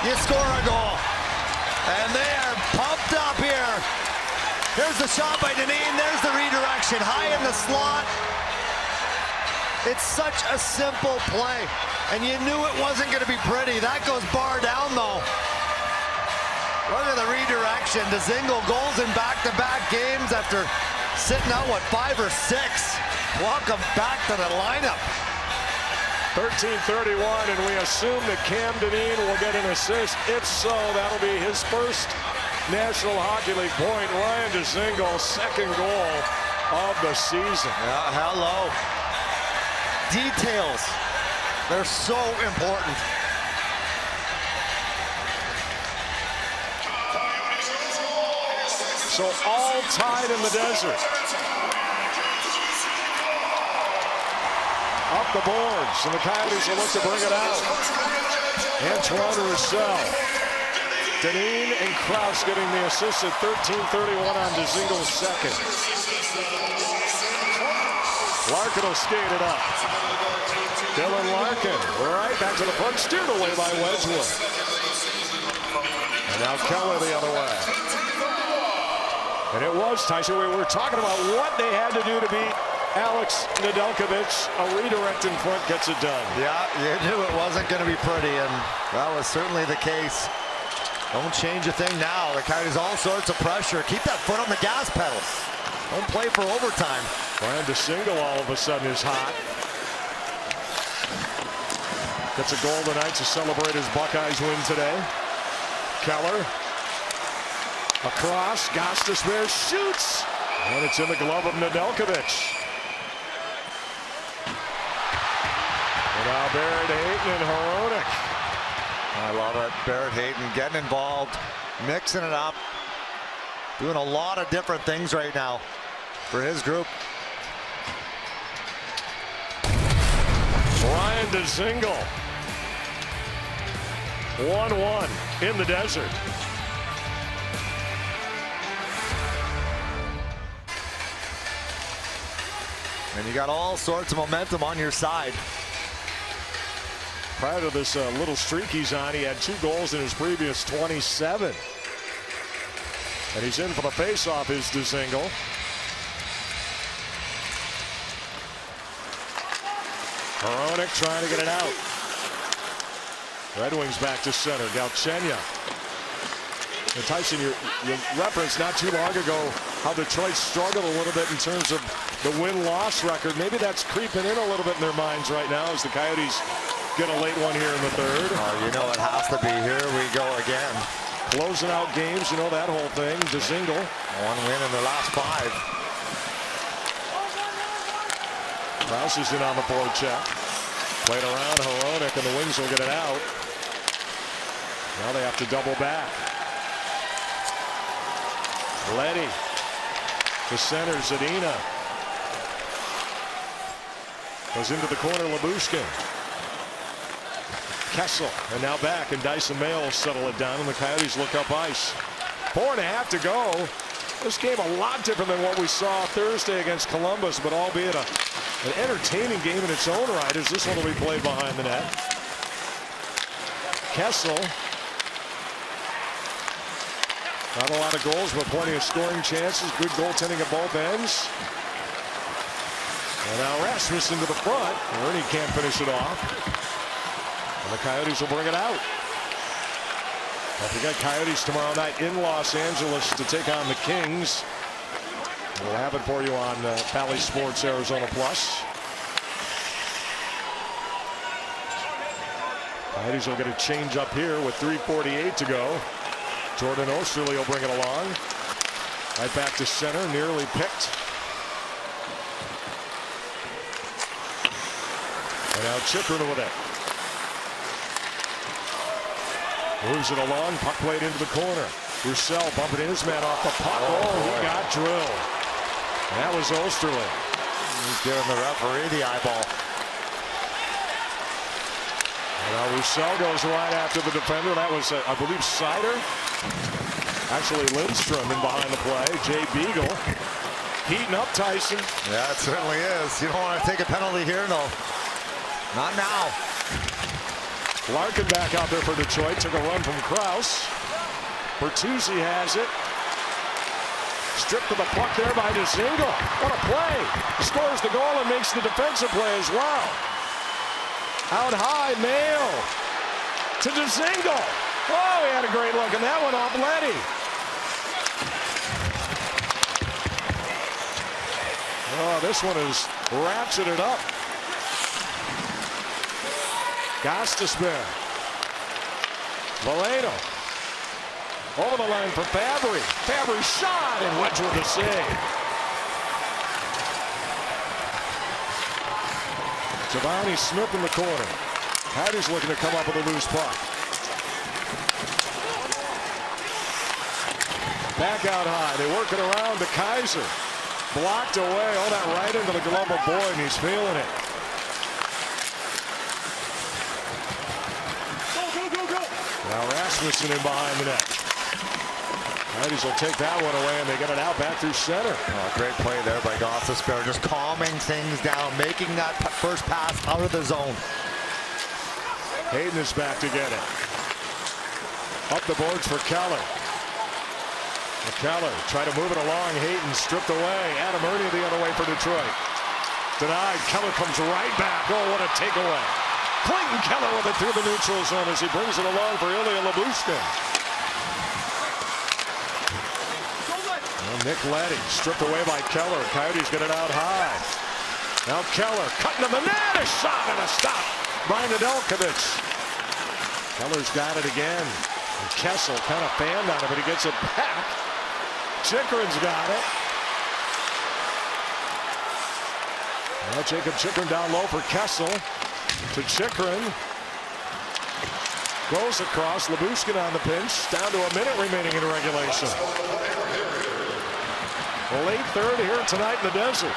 [SPEAKER 2] You score a goal. And they are pumped up here. Here's the shot by Dineen. There's the redirection. High in the slot. It's such a simple play. And you knew it wasn't going to be pretty. That goes bar down, though. Look at the redirection. Dzingel goals in back-to-back games after sitting out, 5 or 6. Welcome back to the lineup.
[SPEAKER 1] 13:31, and we assume that Cam Dineen will get an assist. If so, that'll be his first National Hockey League point. Ryan Dzingel's second goal of the season.
[SPEAKER 2] Yeah, hello. Details. They're so important.
[SPEAKER 1] So all tied in the desert. Up the boards, and the Coyotes will look to bring it out. Antoine Roussel. Dineen and Krause getting the assist at 13:31 on Dzingel's second. Larkin will skate it up. Dylan Larkin right back to the front, steered away by Wedgwood. And now Keller the other way. And it was, Tyson, we were talking about what they had to do to beat Alex Nedeljkovic. A redirect in front gets it done.
[SPEAKER 2] Yeah, you knew it wasn't going to be pretty, and that was certainly the case. Don't change a thing now. The Coyotes all sorts of pressure. Keep that foot on the gas pedal. Don't play for overtime.
[SPEAKER 1] Ryan Dzingel all of a sudden is hot. Gets a goal tonight to celebrate his Buckeyes win today. Keller. Across, Gostisbehere shoots, and it's in the glove of Nedeljkovic. And now Barrett Hayton and Hronek.
[SPEAKER 2] I love it. Barrett Hayton getting involved, mixing it up, doing a lot of different things right now for his group.
[SPEAKER 1] Ryan Dzingel. 1-1 in the desert.
[SPEAKER 2] And you got all sorts of momentum on your side.
[SPEAKER 1] Prior to this little streak he's on, he had 2 goals in his previous 27. And he's in for the face-off, is Dzingel. Hronek trying to get it out. Red Wings back to center. Galchenyuk. And Tyson, you referenced not too long ago how Detroit struggled a little bit in terms of the win-loss record. Maybe that's creeping in a little bit in their minds right now as the Coyotes get a late one here in the third.
[SPEAKER 2] Oh, you know it has to be. Here we go again.
[SPEAKER 1] Closing out games, you know that whole thing. Dzingel.
[SPEAKER 2] 1 win in the last 5.
[SPEAKER 1] Krause is in on the forecheck. Played around Hronek, and the Wings will get it out. Now they have to double back. Leddy. The center, Zadina. Goes into the corner, Lyubushkin. Kessel, and now back, and Dyson Mayo will settle it down, and the Coyotes look up ice. 4.5 to go. This game a lot different than what we saw Thursday against Columbus, but albeit an entertaining game in its own right, as this one will be played behind the net. Kessel. Not a lot of goals, but plenty of scoring chances. Good goaltending at both ends. And now Rasmus into the front. Ernie can't finish it off. And the Coyotes will bring it out. Don't forget, Coyotes tomorrow night in Los Angeles to take on the Kings. We'll have it for you on Bally Sports Arizona Plus. Coyotes will get a change up here with 3:48 to go. Jordan Osterley will bring it along. Right back to center, nearly picked. And now Chychrun with it. Moves it along, puck played into the corner. Roussel bumping his man off the puck. Oh, he got drilled. That was Osterley.
[SPEAKER 2] He's giving the referee the eyeball.
[SPEAKER 1] And now Roussel goes right after the defender. That was, I believe, Sider. Actually, Lindstrom in behind the play. Jay Beagle heating up Tyson.
[SPEAKER 2] Yeah, it certainly is. You don't want to take a penalty here, no. Not now.
[SPEAKER 1] Larkin back out there for Detroit. Took a run from Krause. Bertuzzi has it. Stripped of the puck there by Dzingel. What a play. He scores the goal and makes the defensive play as well. Out high, Mayo to Dzingel. Oh, he had a great look, and that one off Letty. Oh, this one is ratcheted up. Gostisbehere. Valeno. Over the line for Fabry. Fabry shot, and Wedgwood the save. Giovanni Smith in the corner. Coyotes looking to come up with a loose puck. Back out high. They work it around to Kaiser. Blocked away. Oh, that right into the glove of Boyd, and he's feeling it. Now Rasmussen in behind the net. Coyotes will take that one away, and they get it out back through center.
[SPEAKER 2] Oh, great play there by Gostisbehere, just calming things down, making that first pass out of the zone.
[SPEAKER 1] Hayden is back to get it. Up the boards for Keller. McKellar try to move it along. Hayden stripped away. Adam Ernie the other way for Detroit. Denied. Keller comes right back. Oh, what a takeaway. Clayton Keller with it through the neutral zone as he brings it along for Ilya Lyubushkin. Nick Leddy stripped away by Keller. Coyotes get it out high. Now Keller cutting to the net. A shot and a stop by Nedeljkovic. Keller's got it again. And Kessel kind of fanned on it, but he gets it back. Chikrin's got it. Now Jacob Chikrin down low for Kessel. To Chikrin. Goes across. Lyubushkin on the pinch. Down to a minute remaining in regulation. Late third here tonight in the desert.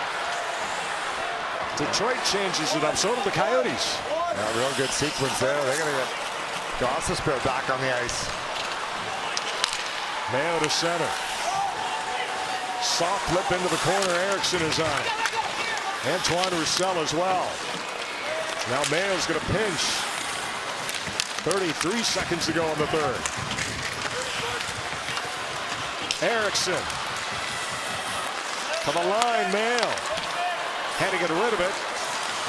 [SPEAKER 1] Detroit changes it up. So do the Coyotes.
[SPEAKER 2] Yeah, real good sequence there. They're going to get Gostisbehere back on the ice.
[SPEAKER 1] Mayo to center. Soft flip into the corner. Erickson is on it. Antoine Roussel as well. Now Mayo's going to pinch. 33 seconds to go in the third. Erickson. To the line, Mayo. Had to get rid of it.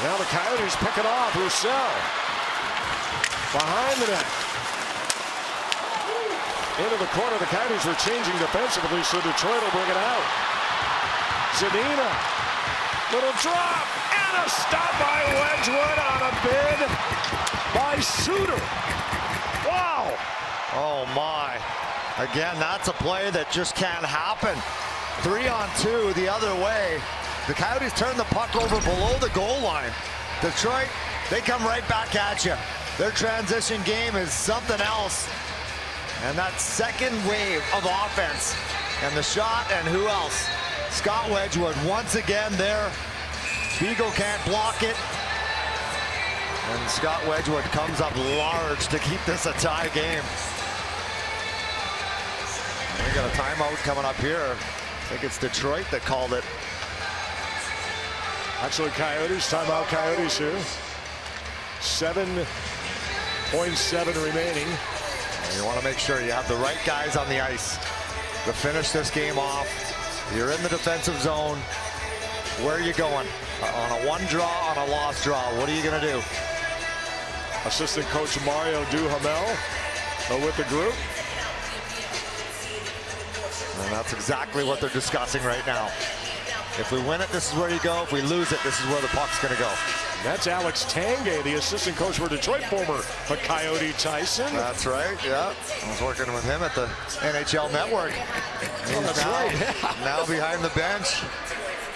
[SPEAKER 1] Now the Coyotes pick it off. Roussel. Behind the net. Into the corner. The Coyotes were changing defensively, so Detroit will bring it out. Zadina. Little drop. And a stop by Wedgwood on a bid by Suter. Wow.
[SPEAKER 2] Oh, my. Again, that's a play that just can't happen. 3-on-2 the other way. The Coyotes turn the puck over below the goal line. Detroit, they come right back at you. Their transition game is something else. And that second wave of offense. And the shot, and who else? Scott Wedgwood once again there. Beagle can't block it. And Scott Wedgwood comes up large to keep this a tie game. We got a timeout coming up here. I think it's Detroit that called it.
[SPEAKER 1] Actually, Coyotes, timeout Coyotes here. 7.7 remaining.
[SPEAKER 2] And you want to make sure you have the right guys on the ice to finish this game off. You're in the defensive zone. Where are you going? On a one draw, on a lost draw. What are you going to do?
[SPEAKER 1] Assistant coach Mario Duhamel with the group.
[SPEAKER 2] And that's exactly what they're discussing right now. If we win it, this is where you go. If we lose it, this is where the puck's going to go.
[SPEAKER 1] That's Alex Tanguay, the assistant coach for Detroit, former Coyote Tyson.
[SPEAKER 2] That's right, yeah. I was working with him at the NHL Network.
[SPEAKER 1] Oh, that's right.
[SPEAKER 2] Now behind the bench.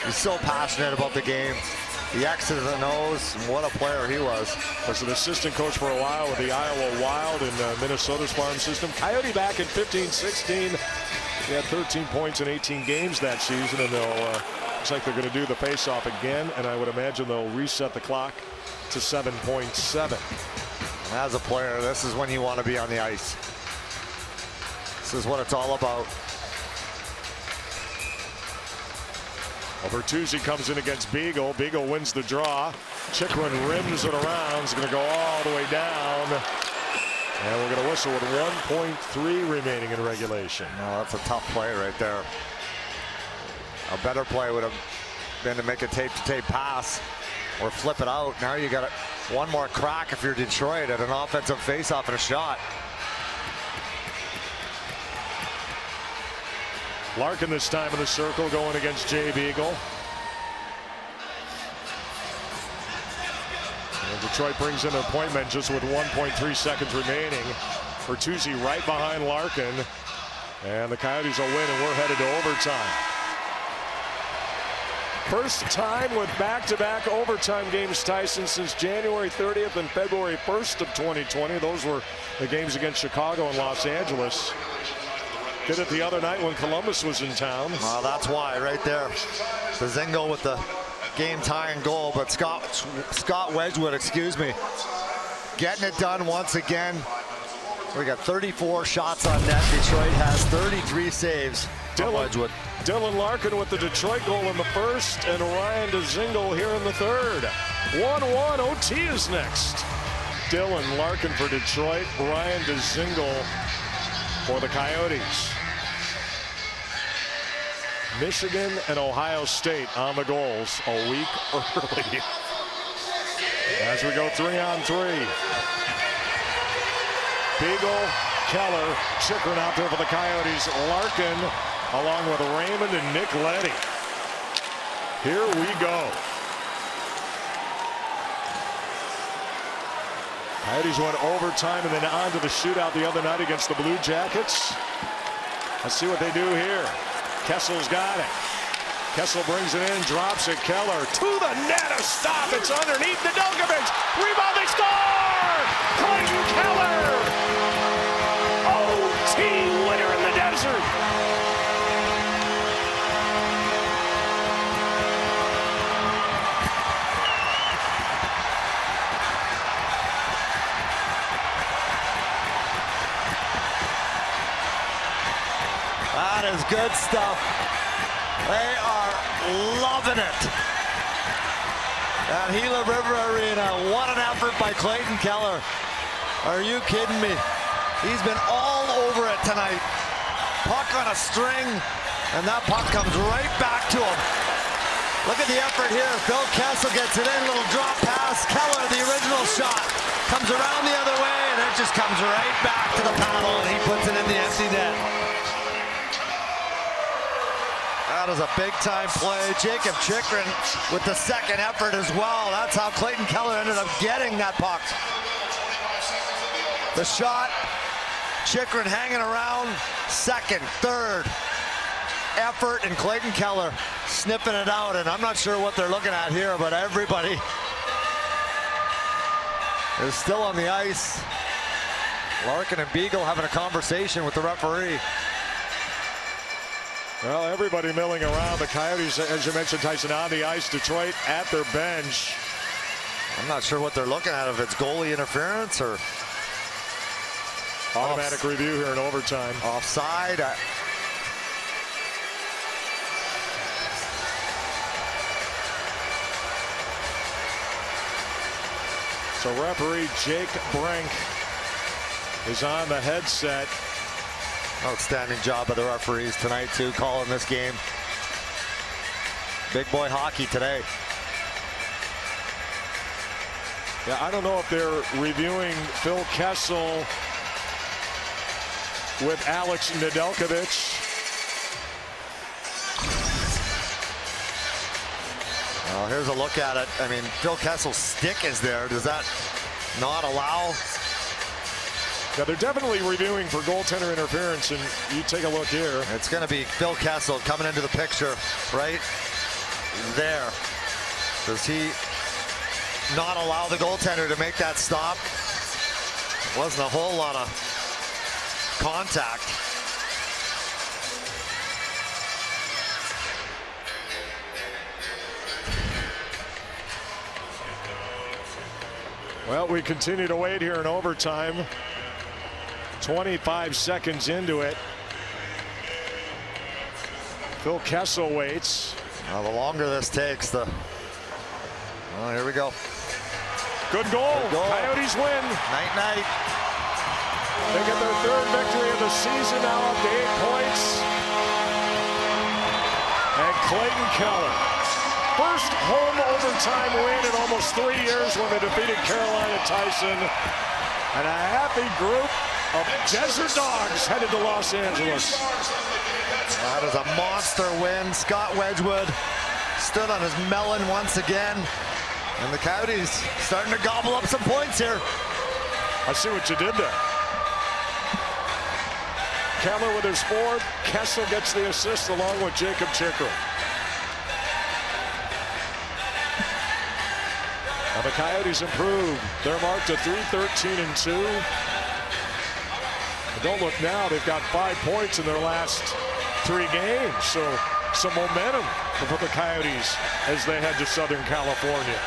[SPEAKER 2] He's so passionate about the game. The X's and O's, what a player he was.
[SPEAKER 1] Was an assistant coach for a while with the Iowa Wild in Minnesota's farm system. Coyote back in 15-16. He had 13 points in 18 games that season, and they'll looks like they're going to do the face-off again, and I would imagine they'll reset the clock to 7.7.
[SPEAKER 2] As a player, this is when you want to be on the ice. This is what it's all about.
[SPEAKER 1] Bertuzzi comes in against Beagle. Beagle wins the draw. Chikrin rims it around. He's going to go all the way down. And we're going to whistle with 1.3 remaining in regulation.
[SPEAKER 2] No, that's a tough play right there. A better play would have been to make a tape-to-tape pass or flip it out. Now you got one more crack if you're Detroit at an offensive faceoff and a shot.
[SPEAKER 1] Larkin this time in the circle going against Jay Beagle. And Detroit brings in an appointment just with 1.3 seconds remaining. Bertuzzi right behind Larkin. And the Coyotes will win, and we're headed to overtime. First time with back-to-back overtime games, Tyson, since January 30th and February 1st of 2020. Those were the games against Chicago and Los Angeles. Did it the other night when Columbus was in town.
[SPEAKER 2] Well, that's why right there. Dzingel with the game-tying goal, but Scott Wedgwood, excuse me, getting it done once again. We got 34 shots on net. Detroit has 33 saves. Wedgwood.
[SPEAKER 1] Dylan Larkin with the Detroit goal in the first, and Ryan Dzingel here in the third. 1-1. OT is next. Dylan Larkin for Detroit. Ryan Dzingel for the Coyotes. Michigan and Ohio State on the goals a week early. As we go 3-on-3. Beagle, Keller, Chychrun out there for the Coyotes. Larkin along with Raymond and Nick Leddy. Here we go. Coyotes went overtime and then on to the shootout the other night against the Blue Jackets. Let's see what they do here. Kessel's got it. Kessel brings it in, drops it. Keller to the net, a stop. It's underneath Nedeljkovic. Rebound, they score! Clayton Keller! OT winner in the desert.
[SPEAKER 2] That is good stuff. They are loving it. At Gila River Arena, what an effort by Clayton Keller. Are you kidding me? He's been all over it tonight. Puck on a string, and that puck comes right back to him. Look at the effort here. Phil Kessel gets it in, little drop pass. Keller, the original shot, comes around the other way, and it just comes right back to the paddle, and he puts it in the empty net. That is a big-time play. Jacob Chychrun with the second effort as well. That's how Clayton Keller ended up getting that puck. The shot, Chychrun hanging around, second, third effort, and Clayton Keller sniffing it out. And I'm not sure what they're looking at here, but everybody is still on the ice. Larkin and Beagle having a conversation with the referee.
[SPEAKER 1] Well, everybody milling around. The Coyotes, as you mentioned, Tyson, on the ice. Detroit at their bench.
[SPEAKER 2] I'm not sure what they're looking at, if it's goalie interference or
[SPEAKER 1] automatic review here in overtime.
[SPEAKER 2] Offside.
[SPEAKER 1] So referee Jake Brink is on the headset.
[SPEAKER 2] Outstanding job by the referees tonight, too, calling this game. Big boy hockey today.
[SPEAKER 1] Yeah, I don't know if they're reviewing Phil Kessel with Alex Nedeljkovic.
[SPEAKER 2] Well, here's a look at it. I mean, Phil Kessel's stick is there. Does that not allow?
[SPEAKER 1] Yeah, they're definitely reviewing for goaltender interference, and you take a look here.
[SPEAKER 2] It's going to be Phil Kessel coming into the picture right there. Does he not allow the goaltender to make that stop? Wasn't a whole lot of contact.
[SPEAKER 1] Well, we continue to wait here in overtime. 25 seconds into it. Phil Kessel waits.
[SPEAKER 2] Well, the longer this takes, the... Well, here we go.
[SPEAKER 1] Good goal.
[SPEAKER 2] Good goal.
[SPEAKER 1] Coyotes win.
[SPEAKER 2] Night-night.
[SPEAKER 1] They get their third victory of the season, now up to 8 points. And Clayton Keller, first home overtime win in almost 3 years when they defeated Carolina. Tyson. And a happy group of Desert Dogs headed to Los Angeles.
[SPEAKER 2] That is a monster win. Scott Wedgwood stood on his melon once again. And the Coyotes starting to gobble up some points here.
[SPEAKER 1] I see what you did there. Keller with his fourth. Kessel gets the assist along with Jacob Chikrin. Now the Coyotes improve. They're marked to 3-13-2. Don't look now. They've got 5 points in their last 3 games. So some momentum for the Coyotes as they head to Southern California.